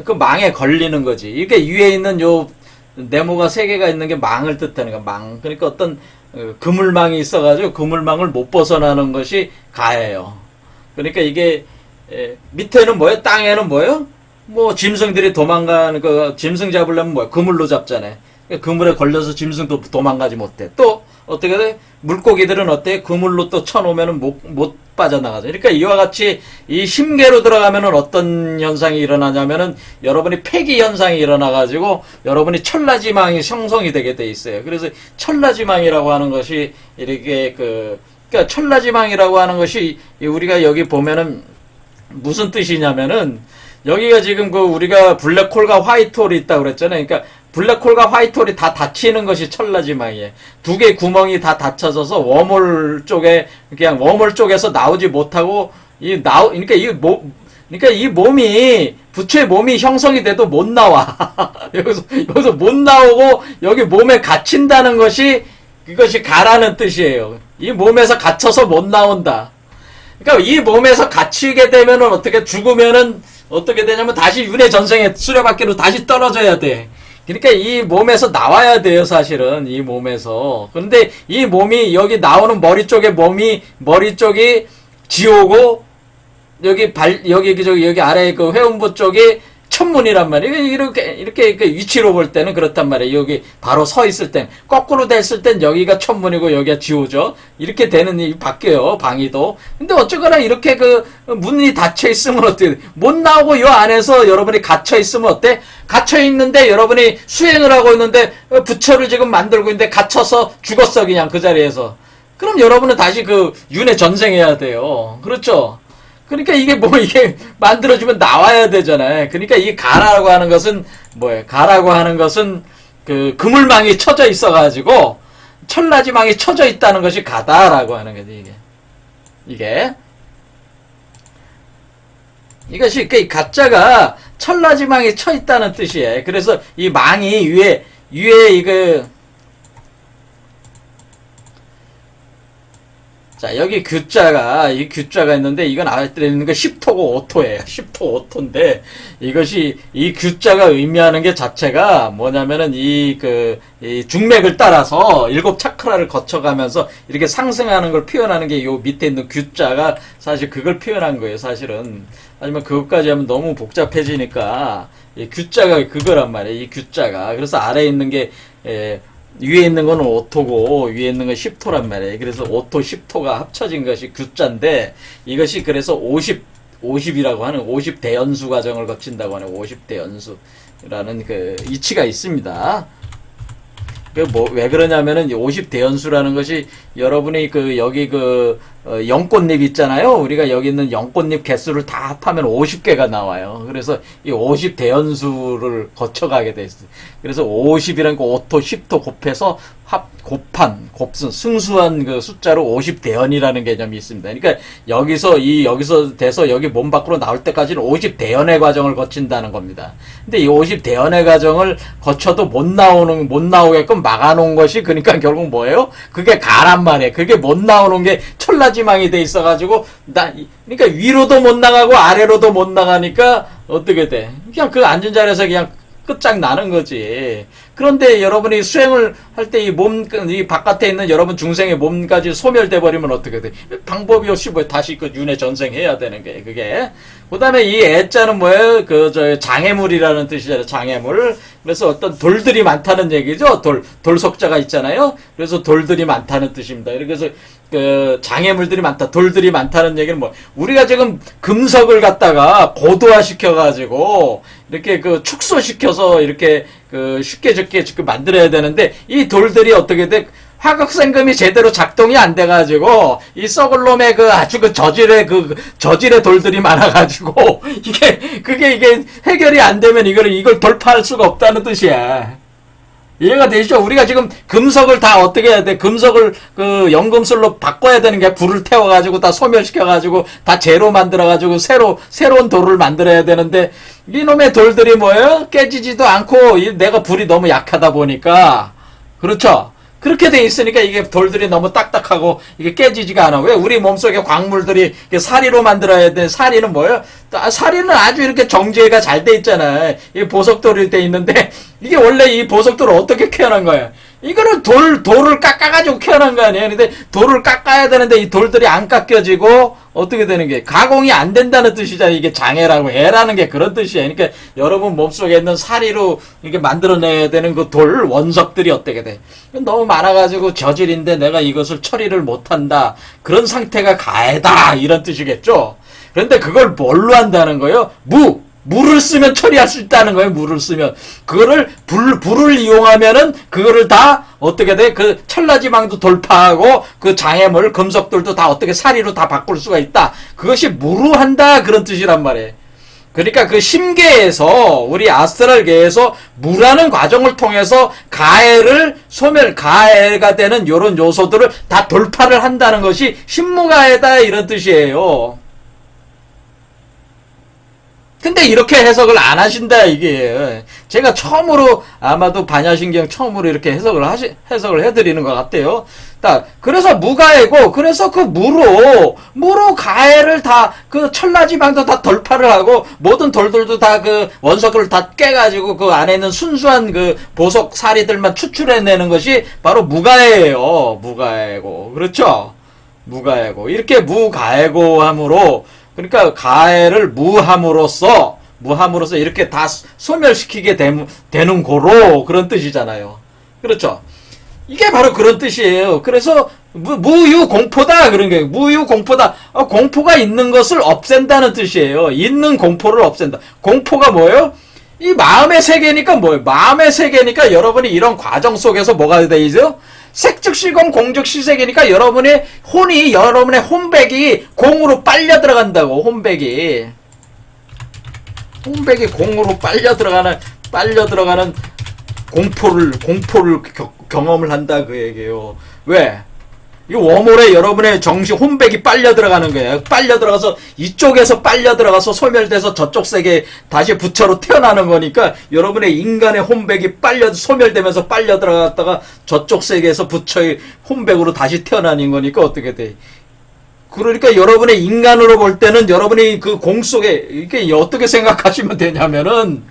그 망에 걸리는 거지. 이렇게 위에 있는 요 네모가 세 개가 있는 게 망을 뜻하는 거야. 망. 그러니까 어떤 그물망이 있어가지고 그물망을 못 벗어나는 것이 가예요. 그러니까 이게 밑에는 뭐예요? 땅에는 뭐예요? 뭐 짐승들이 도망가는 거 짐승 잡으려면 뭐야? 그물로 잡잖아요. 그러니까 그물에 걸려서 짐승도 도망가지 못해. 또 어떻게 돼? 물고기들은 어때? 그물로 또 쳐놓으면은 못 빠져나가죠. 그러니까 이와 같이 이 심계로 들어가면은 어떤 현상이 일어나냐면은 여러분이 폐기 현상이 일어나가지고 여러분이 천라지망이 형성이 되게 돼 있어요. 그래서 천라지망이라고 하는 것이 이렇게 그러니까 천라지망이라고 하는 것이 우리가 여기 보면은 무슨 뜻이냐면은 여기가 지금 우리가 블랙홀과 화이트홀이 있다고 그랬잖아요. 그러니까 블랙홀과 화이트홀이 다 닫히는 것이 천라지망이에요. 두 개의 구멍이 다 닫혀져서 웜홀 쪽에 그냥 웜홀 쪽에서 나오지 못하고 그러니까 이 몸이 부처의 몸이 형성이 돼도 못 나와. 여기서 못 나오고 여기 몸에 갇힌다는 것이 그것이 가라는 뜻이에요. 이 몸에서 갇혀서 못 나온다. 그러니까 이 몸에서 갇히게 되면은 어떻게 죽으면은 어떻게 되냐면 다시 윤회 전생에 수레바퀴로 다시 떨어져야 돼. 그러니까 이 몸에서 나와야 돼요, 사실은. 이 몸에서. 그런데 이 몸이 여기 나오는 머리 쪽이 지옥고 여기 아래 그 회음부 쪽이 천문이란 말이에요. 이렇게 그 위치로 볼 때는 그렇단 말이에요. 여기 바로 서 있을 땐. 거꾸로 됐을 땐 여기가 천문이고 여기가 지옥죠. 이렇게 되는 일이 바뀌어요, 방위도. 근데 어쩌거나 이렇게 문이 닫혀 있으면 어떻게 돼? 못 나오고 요 안에서 여러분이 갇혀 있으면 어때? 갇혀 있는데 여러분이 수행을 하고 있는데 부처를 지금 만들고 있는데 갇혀서 죽었어, 그냥 그 자리에서. 그럼 여러분은 다시 윤회 전생해야 돼요. 그렇죠? 그러니까 이게 만들어주면 나와야 되잖아요. 그러니까 이 가라고 하는 것은 뭐예요? 가라고 하는 것은 그물망이 쳐져 있어가지고 천라지망이 쳐져 있다는 것이 가다라고 하는 거지, 이것이 이 가짜가 천라지망이 쳐 있다는 뜻이에요. 그래서 이 망이 위에 자, 여기 규자가, 이 규자가 있는데, 이건 아래뜰에 있는 거 10토고 5토예요. 10토 5토인데, 이것이, 이 규자가 의미하는 게 자체가 뭐냐면은, 이 중맥을 따라서 7차크라를 거쳐가면서 이렇게 상승하는 걸 표현하는 게 요 밑에 있는 규자가 사실 그걸 표현한 거예요, 사실은. 하지만 그것까지 하면 너무 복잡해지니까, 이 규자가 그거란 말이에요, 이 규자가. 그래서 아래에 있는 게, 위에 있는 거는 5토고 위에 있는 건 10토란 말이에요. 그래서 5토, 10토가 합쳐진 것이 규자인데 이것이 그래서 50이라고 하는 50대 연수 과정을 거친다고 하는 50대 연수라는 그 이치가 있습니다. 왜 그러냐면은 50대 연수라는 것이 여러분이 여기 연꽃잎 있잖아요. 우리가 여기 있는 연꽃잎 개수를 다 합하면 50개가 나와요. 그래서 이 50대 연수를 거쳐가게 돼 있어요. 그래서 50이라는 거 5토, 10토 곱해서 곱순, 승수한 그 숫자로 50대연이라는 개념이 있습니다. 그러니까 여기서 돼서 여기 몸 밖으로 나올 때까지는 50대연의 과정을 거친다는 겁니다. 근데 이 50대연의 과정을 거쳐도 못 나오게끔 막아놓은 것이 그러니까 결국 뭐예요? 그게 가란 말이에요. 그게 못 나오는 게 천라지망이 돼 있어가지고, 그러니까 위로도 못 나가고 아래로도 못 나가니까 어떻게 돼? 그냥 그 앉은 자리에서 그냥 끝장나는 거지. 그런데 여러분이 수행을 할 때 이 바깥에 있는 여러분 중생의 몸까지 소멸돼 버리면 어떻게 돼? 방법이 없이 다시 윤회 전생해야 되는 게, 그게. 그 다음에 이 애자는 뭐예요? 장애물이라는 뜻이잖아요, 장애물. 그래서 어떤 돌들이 많다는 얘기죠? 돌석자가 있잖아요? 그래서 돌들이 많다는 뜻입니다. 그래서 장애물들이 많다, 돌들이 많다는 얘기는 우리가 지금 금석을 갖다가 고도화 시켜가지고, 이렇게 축소시켜서 이렇게 쉽게 만들어야 되는데, 이 돌들이 어떻게 돼? 화극생금이 제대로 작동이 안 돼가지고, 이 썩을 놈의 아주 저질의 돌들이 많아가지고, 이게 해결이 안 되면 이걸 돌파할 수가 없다는 뜻이야. 이해가 되시죠? 우리가 지금 금속을 다 어떻게 해야 돼? 금속을 연금술로 바꿔야 되는 게 불을 태워가지고 다 소멸시켜가지고 다 재로 만들어가지고 새로운 돌을 만들어야 되는데 이놈의 돌들이 뭐예요? 깨지지도 않고 내가 불이 너무 약하다 보니까 그렇죠? 그렇게 돼 있으니까 이게 돌들이 너무 딱딱하고 이게 깨지지가 않아. 왜? 우리 몸속에 광물들이 사리로 만들어야 돼. 사리는 뭐예요? 사리는 아주 이렇게 정제가 잘 돼 있잖아요. 이 보석돌이 돼 있는데 이게 원래 이 보석돌을 어떻게 캐어난 거야? 이거는 돌을 깎아가지고 캐어난 거 아니에요? 근데 돌을 깎아야 되는데 이 돌들이 안 깎여지고 어떻게 되는 게 가공이 안 된다는 뜻이잖아요. 이게 장애라고 애라는 게 그런 뜻이에요. 그러니까 여러분 몸속에 있는 사리로 이렇게 만들어내야 되는 그 돌 원석들이 어떻게 돼? 너무 많아가지고 저질인데 내가 이것을 처리를 못한다. 그런 상태가 가해다 이런 뜻이겠죠. 그런데 그걸 뭘로 한다는 거예요? 물을 쓰면 처리할 수 있다는 거예요. 물을 쓰면 그거를 불을 이용하면은 그거를 다 어떻게 돼? 천라지망도 돌파하고 장애물 금속들도 다 어떻게 사리로 다 바꿀 수가 있다. 그것이 무루한다 그런 뜻이란 말이에요. 그러니까 심계에서 우리 아스트랄계에서 무라는 과정을 통해서 가해가 되는 요런 요소들을 다 돌파를 한다는 것이 신무가해다 이런 뜻이에요. 근데 이렇게 해석을 안 하신다 이게. 제가 처음으로 아마도 반야신경 처음으로 이렇게 해석을 해드리는 것 같아요. 그래서 무가해고 그래서 무로 가해를 다 천라지방도 다 돌파를 하고 모든 돌들도 다 원석을 다 깨가지고 안에 있는 순수한 보석 사리들만 추출해내는 것이 바로 무가해예요. 무가해고 그렇죠? 무가해고 이렇게 무가해고 함으로. 그러니까 가해를 무함으로써 이렇게 다 소멸시키게 되는 고로 그런 뜻이잖아요. 그렇죠? 이게 바로 그런 뜻이에요. 그래서 무유공포다 그런 거예요. 무유공포다. 공포가 있는 것을 없앤다는 뜻이에요. 있는 공포를 없앤다. 공포가 뭐예요? 이 마음의 세계니까 뭐예요? 마음의 세계니까 여러분이 이런 과정 속에서 뭐가 돼 있어요? 색즉시공 공즉시색이니까 여러분의 혼백이 공으로 빨려 들어간다고. 혼백이 공으로 빨려 들어가는 공포를 경험을 한다 그 얘기예요. 왜? 이 워몰에 여러분의 정신 혼백이 빨려 들어가는 거예요. 빨려 들어가서 이쪽에서 빨려 들어가서 소멸돼서 저쪽 세계에 다시 부처로 태어나는 거니까 여러분의 인간의 혼백이 소멸되면서 빨려 들어갔다가 저쪽 세계에서 부처의 혼백으로 다시 태어나는 거니까 어떻게 돼? 그러니까 여러분의 인간으로 볼 때는 여러분이 그 공 속에 이게 어떻게 생각하시면 되냐면은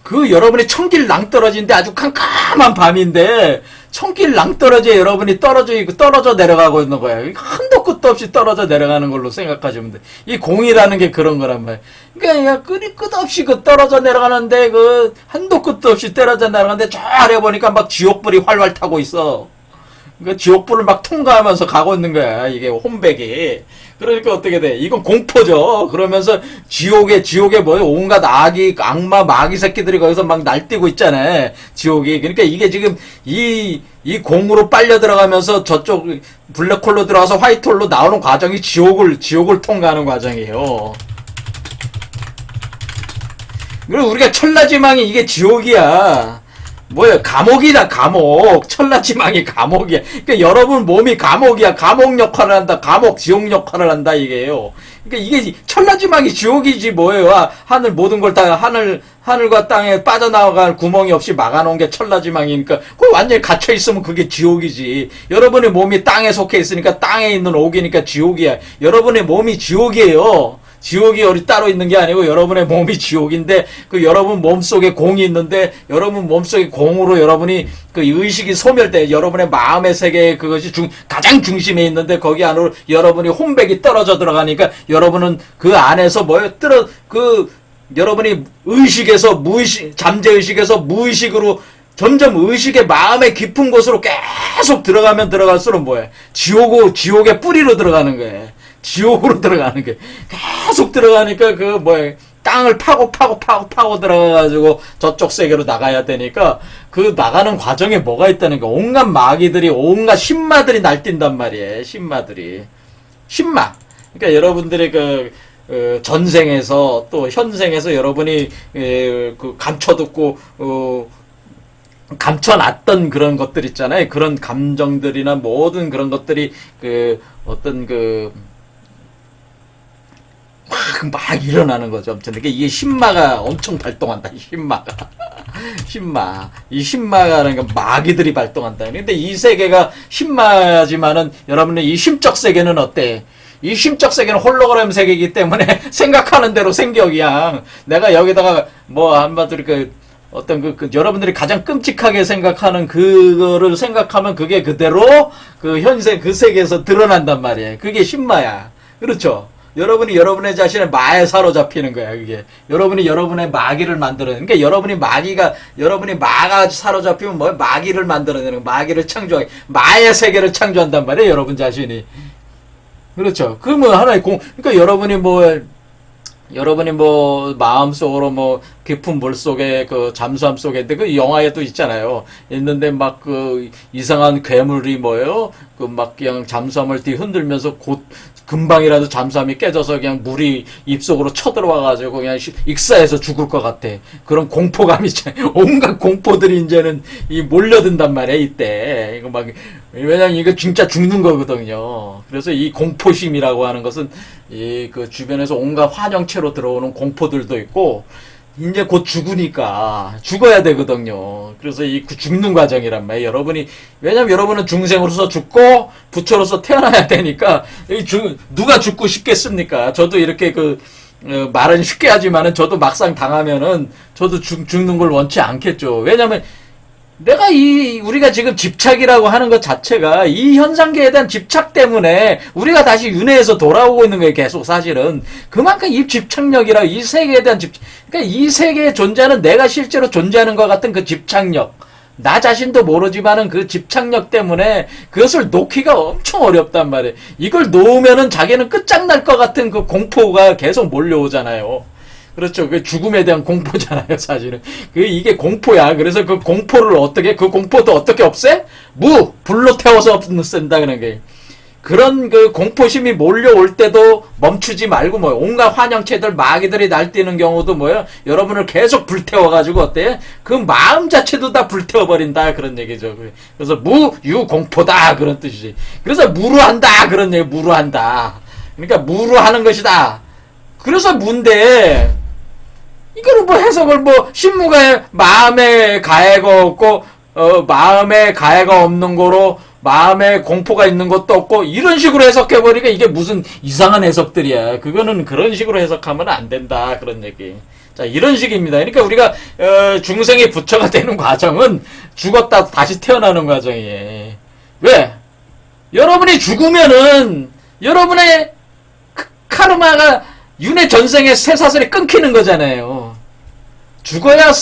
그 여러분이 천길 낭떠러지인데 아주 캄캄한 밤인데 천길 낭떠러지에 여러분이 떨어져 내려가고 있는 거야. 한도 끝도 없이 떨어져 내려가는 걸로 생각하시면 돼. 이 공이라는 게 그런 거란 말이야. 그러니까 끝없이 그 떨어져 내려가는데 그 한도 끝도 없이 떨어져 내려가는데 저 아래 보니까 막 지옥불이 활활 타고 있어. 그 지옥불을 막 통과하면서 가고 있는 거야. 이게 홈백이. 그러니까 어떻게 돼? 이건 공포죠. 그러면서 지옥에 뭐예요? 온갖 악마, 마귀 새끼들이 거기서 막 날뛰고 있잖아. 지옥이. 그러니까 이게 지금 이 공으로 빨려 들어가면서 저쪽 블랙홀로 들어가서 화이트홀로 나오는 과정이 지옥을 통과하는 과정이에요. 그리고 우리가 천라지망이 이게 지옥이야. 뭐야, 감옥이다, 감옥. 천라지망이 감옥이야. 그러니까 여러분 몸이 감옥이야. 감옥 역할을 한다. 감옥, 지옥 역할을 한다, 이게요. 그러니까 이게 천라지망이 지옥이지, 뭐예요. 하늘, 모든 걸 다, 하늘과 땅에 빠져나갈 구멍이 없이 막아놓은 게 천라지망이니까, 그거 완전히 갇혀있으면 그게 지옥이지. 여러분의 몸이 땅에 속해 있으니까 땅에 있는 옥이니까 지옥이야. 여러분의 몸이 지옥이에요. 지옥이 어디 따로 있는 게 아니고 여러분의 몸이 지옥인데 그 여러분 몸속에 공이 있는데 여러분 몸속에 공으로 여러분이 그 의식이 소멸돼. 여러분의 마음의 세계에 그것이 가장 중심에 있는데 거기 안으로 여러분이 홈백이 떨어져 들어가니까 여러분은 그 안에서 여러분이 의식에서 잠재의식에서 무의식으로 점점 의식의 마음의 깊은 곳으로 계속 들어가면 들어갈수록 뭐야? 지옥의 뿌리로 들어가는 거예요. 지옥으로 들어가는 게 계속 들어가니까 땅을 파고 들어가가지고 저쪽 세계로 나가야 되니까 그 나가는 과정에 뭐가 있다는 거. 온갖 마귀들이 온갖 신마들이 날뛴단 말이에요. 신마. 그러니까 여러분들이 전생에서 또 현생에서 여러분이 감춰듣고 감춰놨던 그런 것들 있잖아요. 그런 감정들이나 모든 그런 것들이 막 일어나는 거죠. 아무튼 이게 신마가 엄청 발동한다. 이 신마라는 건 마귀들이 발동한다. 근데 이 세계가 신마지만은 여러분의 이 심적 세계는 어때? 이 심적 세계는 홀로그램 세계이기 때문에 생각하는 대로 생겨. 그냥 내가 여기다가 한마디로 여러분들이 가장 끔찍하게 생각하는 그거를 생각하면 그게 그대로 현생 그 세계에서 드러난단 말이에요. 그게 신마야. 그렇죠? 여러분이 여러분의 자신의 마에 사로잡히는 거야, 그게. 여러분이 여러분의 마귀를 만들어내는. 그러니까 여러분이 마가 사로잡히면 마귀를 만들어내는 거야. 마귀를 창조하게. 마의 세계를 창조한단 말이에요, 여러분 자신이. 그렇죠. 하나의 그러니까 여러분이 마음속으로 깊은 물 속에 잠수함 속에 근데 그 영화에도 있잖아요. 있는데 이상한 괴물이 그냥 잠수함을 흔들면서 금방이라도 잠수함이 깨져서 그냥 물이 입속으로 쳐들어와가지고 그냥 익사해서 죽을 것 같아. 그런 공포감이 온갖 공포들이 이제는 몰려든단 말이야, 이때. 왜냐면 이거 진짜 죽는 거거든요. 그래서 이 공포심이라고 하는 것은 주변에서 온갖 환영체로 들어오는 공포들도 있고, 이제 곧 죽어야 되거든요. 그래서 죽는 과정이란 말이에요. 왜냐면 여러분은 중생으로서 죽고 부처로서 태어나야 되니까, 누가 죽고 싶겠습니까? 저도 이렇게 말은 쉽게 하지만은 저도 막상 당하면은 저도 죽는 걸 원치 않겠죠. 왜냐면 우리가 지금 집착이라고 하는 것 자체가 이 현상계에 대한 집착 때문에 우리가 다시 윤회에서 돌아오고 있는 거예요, 계속 사실은. 그만큼 이 집착력이라 이 세계에 대한 그러니까 이 세계에 존재하는 내가 실제로 존재하는 것 같은 그 집착력. 나 자신도 모르지만은 그 집착력 때문에 그것을 놓기가 엄청 어렵단 말이에요. 이걸 놓으면은 자기는 끝장날 것 같은 그 공포가 계속 몰려오잖아요. 그렇죠. 그 죽음에 대한 공포잖아요, 사실은. 이게 공포야. 그래서 그 공포도 어떻게 없애? 불로 태워서 없앤다, 그런 게. 그런 공포심이 몰려올 때도 멈추지 말고, 온갖 환영체들, 마귀들이 날뛰는 경우도 여러분을 계속 불태워가지고, 어때? 그 마음 자체도 다 불태워버린다, 그런 얘기죠. 그래서 무유공포다, 그런 뜻이지. 그래서 무루한다, 그런 얘기, 무루한다. 그러니까 무루하는 것이다. 그래서 무인데, 이거는 해석을 신무가 마음에 가해가 없고 마음에 가해가 없는 거로 마음에 공포가 있는 것도 없고 이런 식으로 해석해버리니까 이게 무슨 이상한 해석들이야. 그거는 그런 식으로 해석하면 안 된다 그런 얘기. 자, 이런 식입니다. 그러니까 우리가 중생이 부처가 되는 과정은 죽었다 다시 태어나는 과정이에요. 왜? 여러분이 죽으면은 여러분의 카르마가 윤회 전생의 쇠사슬이 끊기는 거잖아요. 죽어야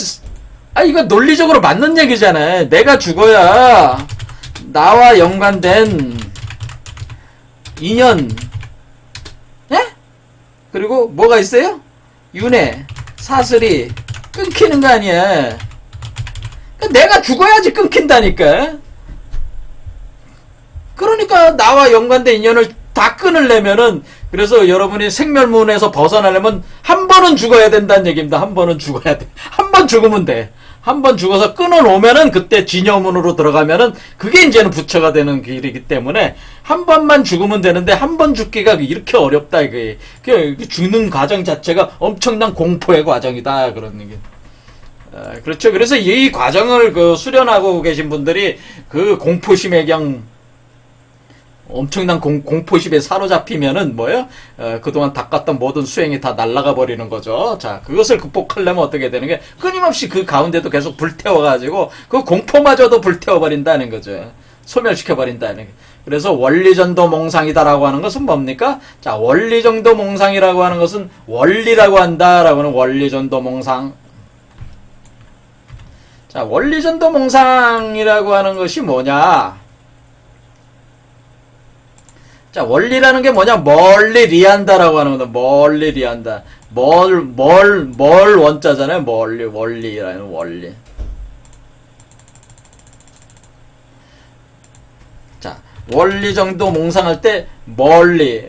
이거 논리적으로 맞는 얘기잖아요. 내가 죽어야 나와 연관된 인연, 예? 그리고 뭐가 있어요? 윤회 사슬이 끊기는 거 아니야. 내가 죽어야지 끊긴다니까. 그러니까 나와 연관된 인연을 다 끊으려면은, 그래서 여러분이 생멸문에서 벗어나려면 한 번은 죽어야 된다는 얘기입니다. 한 번은 죽어야 돼. 한 번 죽으면 돼. 한 번 죽어서 끊어놓으면은 그때 진여문으로 들어가면은 그게 이제는 부처가 되는 길이기 때문에 한 번만 죽으면 되는데 한 번 죽기가 이렇게 어렵다 이게. 죽는 과정 자체가 엄청난 공포의 과정이다 그런 얘기. 그렇죠. 그래서 이 과정을 수련하고 계신 분들이 그 공포심에 그냥 엄청난 공포심에 사로잡히면은 뭐예요? 그동안 닦았던 모든 수행이 다 날아가 버리는 거죠. 자, 그것을 극복하려면 어떻게 되는 게 끊임없이 그 가운데도 계속 불태워가지고 그 공포마저도 불태워버린다는 거죠. 소멸시켜버린다는 게. 그래서 원리전도 몽상이다라고 하는 것은 뭡니까? 자, 원리전도 몽상이라고 하는 것은 원리라고 한다라고 하는 원리전도 몽상. 자, 원리전도 몽상이라고 하는 것이 뭐냐? 자, 원리라는 게 뭐냐? 멀리 리한다라고 하는 거다. 멀리 리한다. 뭘 원자잖아요. 원리라는 원리. 자, 원리 정도 몽상할 때 멀리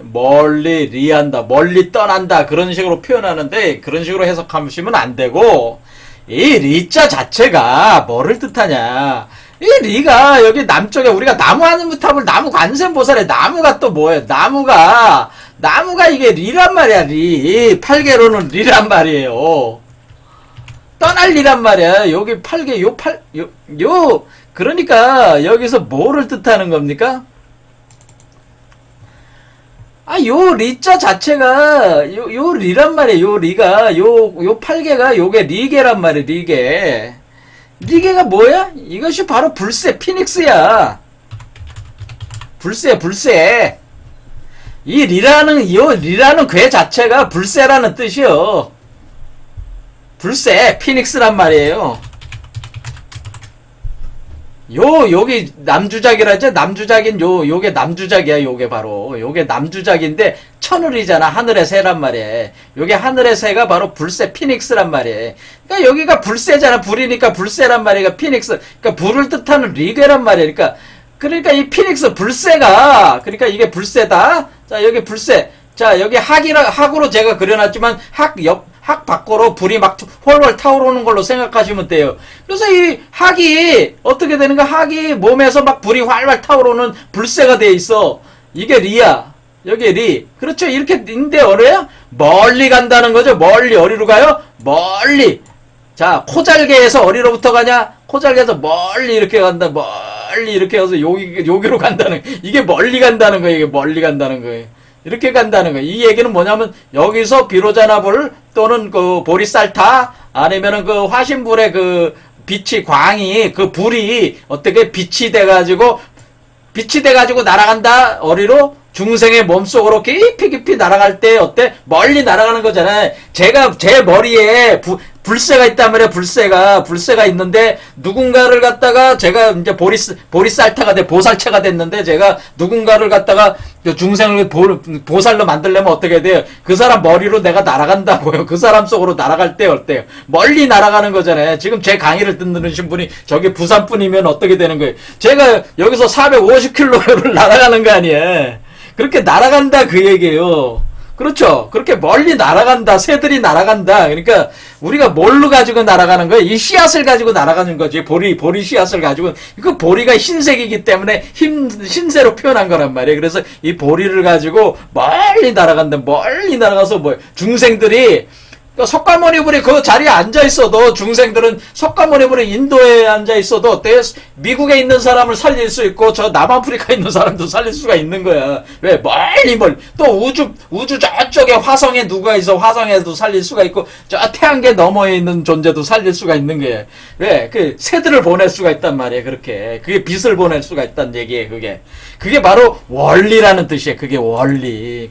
리한다. 멀리 떠난다. 그런 식으로 표현하는데 그런 식으로 해석하시면 안 되고, 이 리자 자체가 뭐를 뜻하냐? 이 리가 여기 남쪽에 우리가 나무 하늘무탑을 나무 관세음보살에 나무가 또 뭐예요? 나무가 이게 리란 말이야. 리 팔계로는 리란 말이에요. 떠날 리란 말이야. 여기 팔계 그러니까 여기서 뭐를 뜻하는 겁니까? 요 리자 자체가 요 리란 말이에요. 요 리가 요 팔계가 요게 리계란 말이에요. 리계. 리계가 뭐야? 이것이 바로 불새 피닉스야. 불새. 이 리라는 괴 자체가 불새라는 뜻이요. 불새 피닉스란 말이에요. 여기 남주작이라죠? 남주작인 요게 남주작이야. 요게 바로 요게 남주작인데 천을이잖아. 하늘의 새란 말이야. 요게 하늘의 새가 바로 불새 피닉스란 말이야. 그러니까 여기가 불새잖아. 불이니까 불새란 말이야. 피닉스. 그러니까 불을 뜻하는 리괴란 말이야. 그러니까 이 피닉스 불새가, 그러니까 이게 불새다. 자, 여기 불새. 자, 여기 학으로 제가 그려놨지만 학 밖으로 불이 막 훨훨 타오르는 걸로 생각하시면 돼요. 그래서 이 학이 어떻게 되는가? 학이 몸에서 막 불이 활활 타오르는 불새가 돼 있어. 이게 리야. 여기 리. 그렇죠. 이렇게 인데 어려요? 멀리 간다는 거죠. 멀리. 어디로 가요? 멀리. 자, 코잘개에서 어디로부터 가냐? 코잘개에서 멀리 이렇게 간다. 멀리 이렇게 해서 여기로 간다는, 이게 멀리 간다는 거예요. 이게 멀리 간다는 거예요. 이렇게 간다는 거예요. 이 얘기는 뭐냐면 여기서 비로자나불 또는 그 보리쌀타 아니면은 그 화신불의 그 빛이 광이 그 불이 어떻게 빛이 돼가지고 날아간다. 어디로? 중생의 몸속으로 깊이 날아갈 때 어때? 멀리 날아가는 거잖아요. 제가 제 머리에 불새가 있단 말이에요. 불새가 있는데 누군가를 갖다가 제가 이제 보리쌀타가 보살체가 됐는데 제가 누군가를 갖다가 중생을 보살로 만들려면 어떻게 돼요? 그 사람 머리로 내가 날아간다고요. 그 사람 속으로 날아갈 때 어때요? 멀리 날아가는 거잖아요. 지금 제 강의를 듣는 분이 저기 부산 분이면 어떻게 되는 거예요? 제가 여기서 450km를 날아가는 거 아니에요. 그렇게 날아간다 그 얘기예요. 그렇죠. 그렇게 멀리 날아간다. 새들이 날아간다. 그러니까 우리가 뭘로 가지고 날아가는 거예요? 이 씨앗을 가지고 날아가는 거지. 보리 씨앗을 가지고. 그 보리가 흰색이기 때문에 흰새로 표현한 거란 말이에요. 그래서 이 보리를 가지고 멀리 날아간다. 멀리 날아가서 중생들이 그러니까 석가모니불이 그 자리에 앉아 있어도 중생들은 석가모니불이 인도에 앉아 있어도 미국에 있는 사람을 살릴 수 있고 저 남아프리카에 있는 사람도 살릴 수가 있는 거야. 왜 멀리 또 우주 저쪽에 화성에 누가 있어 화성에도 살릴 수가 있고 저 태양계 너머에 있는 존재도 살릴 수가 있는 거야. 왜 그 새들을 보낼 수가 있단 말이야. 그렇게 그게 빛을 보낼 수가 있다는 얘기예요. 그게 바로 원리라는 뜻이에요. 그게 원리.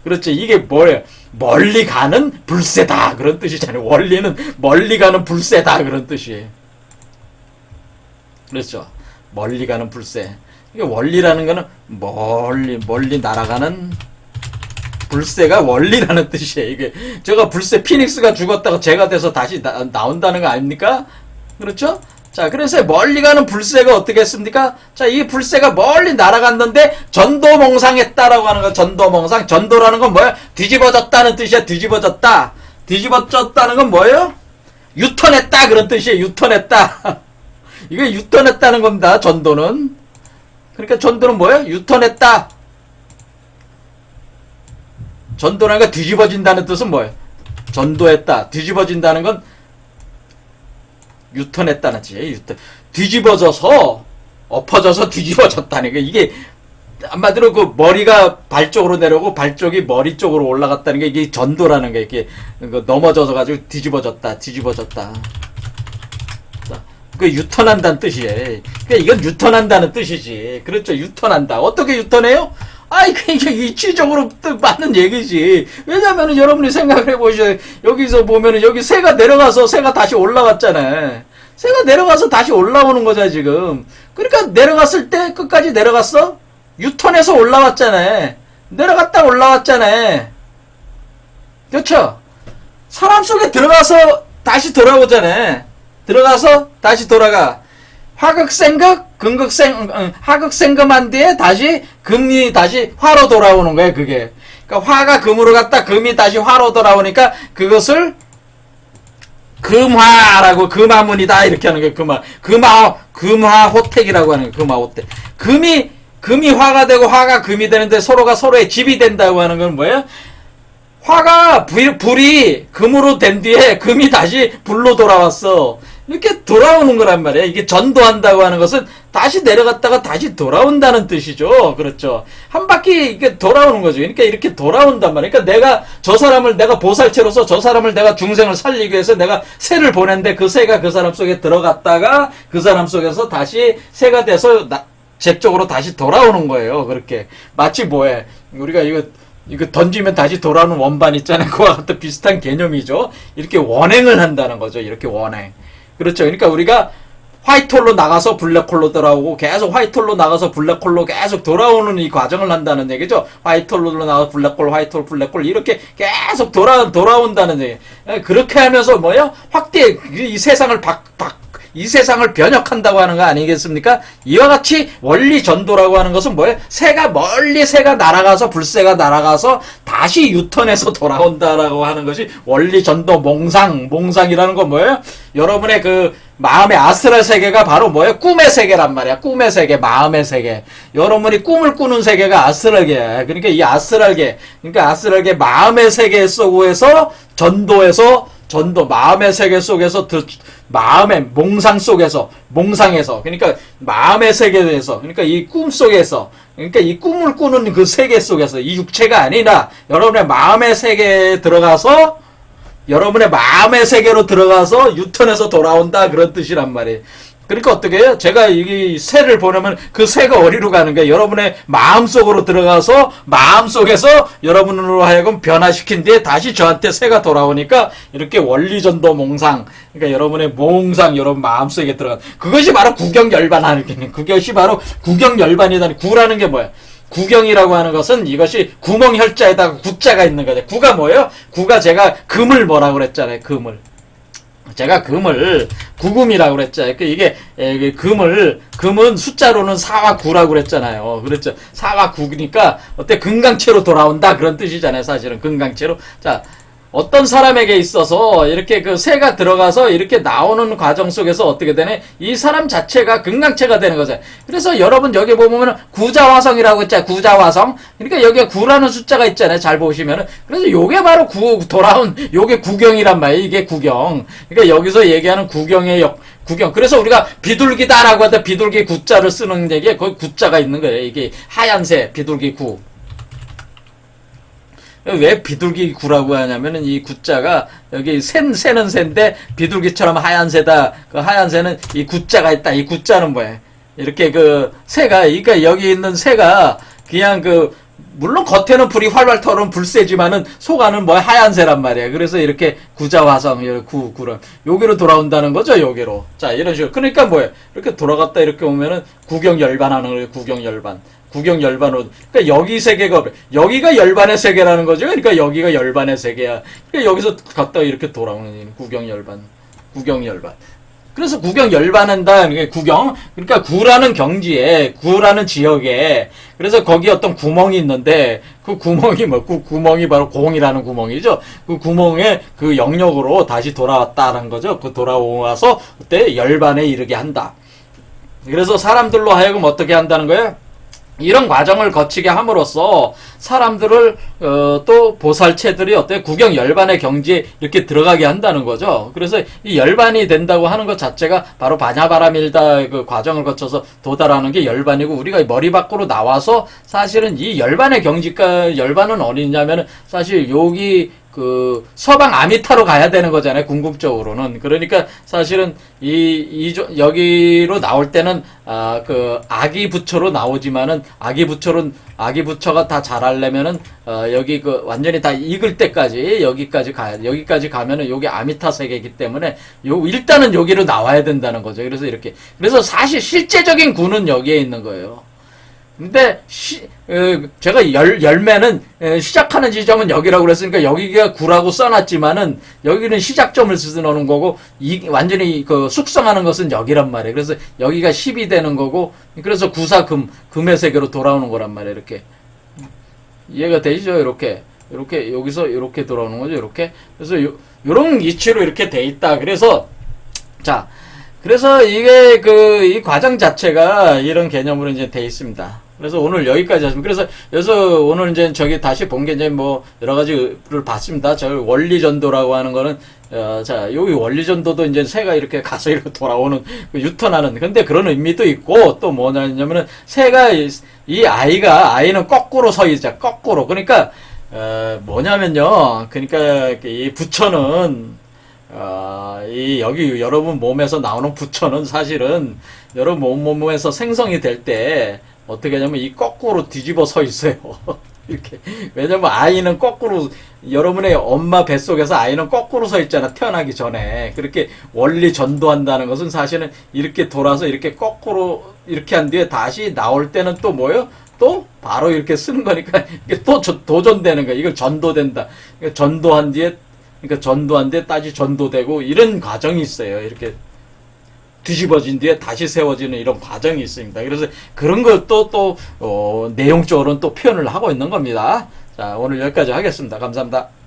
그렇죠. 이게 뭐예요? 멀리 가는 불새다 그런 뜻이잖아요. 원리는 멀리 가는 불새다 그런 뜻이에요. 그렇죠. 멀리 가는 불새. 이게 원리라는 거는 멀리 날아가는 불새가 원리라는 뜻이에요. 이게 제가 불새 피닉스가 죽었다가 제가 돼서 다시 나온다는 거 아닙니까? 그렇죠? 자, 그래서 멀리 가는 불새가 어떻게 했습니까? 자, 이 불새가 멀리 날아갔는데 전도몽상했다라고 하는 거. 전도몽상. 전도라는 건 뭐야? 뒤집어졌다는 뜻이야. 뒤집어졌다는 건 뭐예요? 유턴했다 그런 뜻이에요. 유턴했다. 이게 유턴했다는 겁니다. 전도는. 그러니까 전도는 뭐예요? 유턴했다. 전도라는 거 뒤집어진다는 뜻은 뭐예요? 전도했다. 뒤집어진다는 건 유턴했다는 뜻이에요. 유턴. 뒤집어져서 엎어져서 뒤집어졌다는 게 이게 한마디로 그 머리가 발 쪽으로 내려오고 발 쪽이 머리 쪽으로 올라갔다는 게 이게 전도라는 게 이게 넘어져서 가지고 뒤집어졌다. 그 유턴한다는 뜻이에요. 그러니까 이건 유턴한다는 뜻이지. 그렇죠. 유턴한다. 어떻게 유턴해요? 아이, 이게 이치적으로 맞는 얘기지. 왜냐면은 여러분이 생각을 해보셔요. 여기서 보면은 여기 새가 내려가서 새가 다시 올라갔잖아요. 새가 내려가서 다시 올라오는 거잖아, 지금. 그러니까 내려갔을 때 끝까지 내려갔어? 유턴해서 올라왔잖아요. 내려갔다 올라왔잖아요. 그렇죠? 사람 속에 들어가서 다시 돌아오잖아요. 들어가서 다시 돌아가. 하극생극, 하극생금한 뒤에 다시 금이 다시 화로 돌아오는 거예요, 그게. 그러니까 화가 금으로 갔다 금이 다시 화로 돌아오니까 그것을 금화라고, 금화문이다, 이렇게 하는 거예요, 금화호택이라고 하는 거예요, 금화호택. 금이 화가 되고 화가 금이 되는데 서로가 서로의 집이 된다고 하는 건 뭐예요? 화가, 불이 금으로 된 뒤에 금이 다시 불로 돌아왔어. 이렇게 돌아오는 거란 말이에요. 이게 전도한다고 하는 것은 다시 내려갔다가 다시 돌아온다는 뜻이죠. 그렇죠. 한 바퀴 이게 돌아오는 거죠. 그러니까 이렇게 돌아온단 말이에요. 그러니까 내가 보살체로서 저 사람을 내가 중생을 살리기 위해서 내가 새를 보냈는데 그 새가 그 사람 속에 들어갔다가 그 사람 속에서 다시 새가 돼서 제 쪽으로 다시 돌아오는 거예요. 그렇게. 마치 뭐해. 우리가 이거 던지면 다시 돌아오는 원반 있잖아요. 그와 같은 비슷한 개념이죠. 이렇게 원행을 한다는 거죠. 이렇게 원행. 그렇죠. 그러니까 우리가 화이트홀로 나가서 블랙홀로 돌아오고 계속 화이트홀로 나가서 블랙홀로 계속 돌아오는 이 과정을 한다는 얘기죠. 화이트홀로 나가서 블랙홀, 화이트홀, 블랙홀 이렇게 계속 돌아온다는 얘기. 그렇게 하면서 뭐예요? 이 세상을 이 세상을 변혁한다고 하는 거 아니겠습니까? 이와 같이 원리 전도라고 하는 것은 뭐예요? 새가 날아가서 불새가 날아가서 다시 유턴해서 돌아온다라고 하는 것이 원리 전도 몽상이라는 건 뭐예요? 여러분의 그 마음의 아스랄 세계가 바로 뭐예요? 꿈의 세계란 말이야. 꿈의 세계, 마음의 세계. 여러분이 꿈을 꾸는 세계가 아스랄계야. 그러니까 이 아스랄계, 마음의 세계 속에서 마음의 세계 속에서 마음의 몽상에서, 그러니까 마음의 세계에서, 그러니까 이 꿈 속에서, 그러니까 이 꿈을 꾸는 그 세계 속에서, 이 육체가 아니라 여러분의 마음의 세계에 들어가서, 여러분의 마음의 세계로 들어가서 유턴해서 돌아온다, 그런 뜻이란 말이에요. 그러니까 어떻게 해요? 제가 이 새를 보내면 그 새가 어디로 가는 거예요? 여러분의 마음속으로 들어가서 마음속에서 여러분으로 하여금 변화시킨 뒤에 다시 저한테 새가 돌아오니까 이렇게 원리전도 몽상, 그러니까 여러분의 몽상, 여러분 마음속에 들어간 그것이 바로 구경열반하는 게, 그것이 바로 구경열반이다. 구라는 게 뭐야? 구경이라고 하는 것은 이것이 구멍혈자에다가 구자가 있는 거죠. 구가 뭐예요? 구가 제가 금을 뭐라고 그랬잖아요. 제가 금을 구금이라고 그랬잖아요. 이게 금은 숫자로는 4와 9라고 그랬잖아요. 그렇죠. 4와 9니까 어때? 금강체로 돌아온다 그런 뜻이잖아요. 사실은 금강체로. 자, 어떤 사람에게 있어서 이렇게 그 새가 들어가서 이렇게 나오는 과정 속에서 어떻게 되네? 이 사람 자체가 금강체가 되는 거죠. 그래서 여러분 여기 보면 구자화성이라고 있잖아요. 구자화성. 그러니까 여기에 9라는 숫자가 있잖아요. 잘 보시면은. 그래서 요게 바로 돌아온 요게 구경이란 말이에요. 이게 구경. 그러니까 여기서 얘기하는 구경의 구경. 그래서 우리가 비둘기다라고 할 때 비둘기 구자를 쓰는 얘기에 거기 구자가 있는 거예요. 이게 하얀 새, 비둘기 구. 왜 비둘기 구라고 하냐면은 이 구자가 여기 새는 새인데 비둘기처럼 하얀 새다. 그 하얀 새는 이 구자가 있다. 이 구자는 뭐예요? 이렇게 그 새가, 그러니까 여기 있는 새가 그냥 물론 겉에는 불이 활활 타오르는 불새지만은 속 안은 뭐 하얀 새란 말이에요. 그래서 이렇게 구자화성, 구름. 여기로 돌아온다는 거죠, 여기로. 자, 이런 식으로. 그러니까 뭐예요? 이렇게 돌아갔다 이렇게 오면은 구경열반하는 거예요, 구경열반. 구경열반으로. 그러니까 여기 세계가, 여기가 열반의 세계라는 거죠. 그러니까 여기가 열반의 세계야. 그러니까 여기서 갔다가 이렇게 돌아오는 구경열반. 구경열반. 그래서 구경 열반한다. 구경. 그러니까 구라는 경지에, 구라는 지역에, 그래서 거기 어떤 구멍이 있는데, 그 구멍이 그 구멍이 바로 공이라는 구멍이죠. 그 구멍에 그 영역으로 다시 돌아왔다는 거죠. 그 돌아와서 그때 열반에 이르게 한다. 그래서 사람들로 하여금 어떻게 한다는 거예요? 이런 과정을 거치게 함으로써 사람들을 또 보살체들이 어때 구경 열반의 경지에 이렇게 들어가게 한다는 거죠. 그래서 이 열반이 된다고 하는 것 자체가 바로 바냐바라밀다 그 과정을 거쳐서 도달하는 게 열반이고, 우리가 머리 밖으로 나와서 사실은 이 열반의 경지가 열반은 어디냐면은 사실 여기 그 서방 아미타로 가야 되는 거잖아요. 궁극적으로는. 그러니까 사실은 여기로 나올 때는 그 아기 부처로 나오지만은 아기 부처가 다 자라려면은 여기 그 완전히 다 익을 때까지 여기까지 가면은 여기 아미타 세계이기 때문에 일단은 여기로 나와야 된다는 거죠. 그래서 사실 실제적인 구는 여기에 있는 거예요. 근데 제가 열매는 시작하는 지점은 여기라고 그랬으니까 여기가 구라고 써놨지만은 여기는 시작점을 쓰는 거고, 완전히 그 숙성하는 것은 여기란 말이에요. 그래서 여기가 10이 되는 거고, 그래서 금의 세계로 돌아오는 거란 말이에요. 이렇게 이해가 되시죠? 이렇게 여기서 이렇게 돌아오는 거죠. 이렇게. 그래서 요런 이치로 이렇게 돼 있다. 그래서 이게 이 과정 자체가 이런 개념으로 이제 돼 있습니다. 그래서 오늘 여기까지 하십니다. 그래서 오늘 이제 저기 다시 본 게 이제 뭐 여러 가지를 봤습니다. 저 원리전도라고 하는 거는, 여기 원리전도도 이제 새가 이렇게 가서 이렇게 돌아오는, 유턴하는, 근데 그런 의미도 있고, 또 뭐냐면은 새가, 아이는 거꾸로 서 있자, 거꾸로. 그러니까, 뭐냐면요. 그러니까 이 부처는, 여기 여러분 몸에서 나오는 부처는 사실은 여러분 몸에서 생성이 될 때 어떻게 하냐면 이 거꾸로 뒤집어 서 있어요. 이렇게. 왜냐면 아이는 거꾸로, 여러분의 엄마 뱃속에서 아이는 거꾸로 서 있잖아. 태어나기 전에. 그렇게 원리 전도한다는 것은 사실은 이렇게 돌아서 이렇게 거꾸로 이렇게 한 뒤에 다시 나올 때는 또 뭐예요? 또 바로 이렇게 쓰는 거니까 이게 또 도전되는 거야. 이걸 전도된다. 전도한 뒤에 다시 전도되고 이런 과정이 있어요. 이렇게 뒤집어진 뒤에 다시 세워지는 이런 과정이 있습니다. 그래서 그런 것도 내용적으로는 또 표현을 하고 있는 겁니다. 자, 오늘 여기까지 하겠습니다. 감사합니다.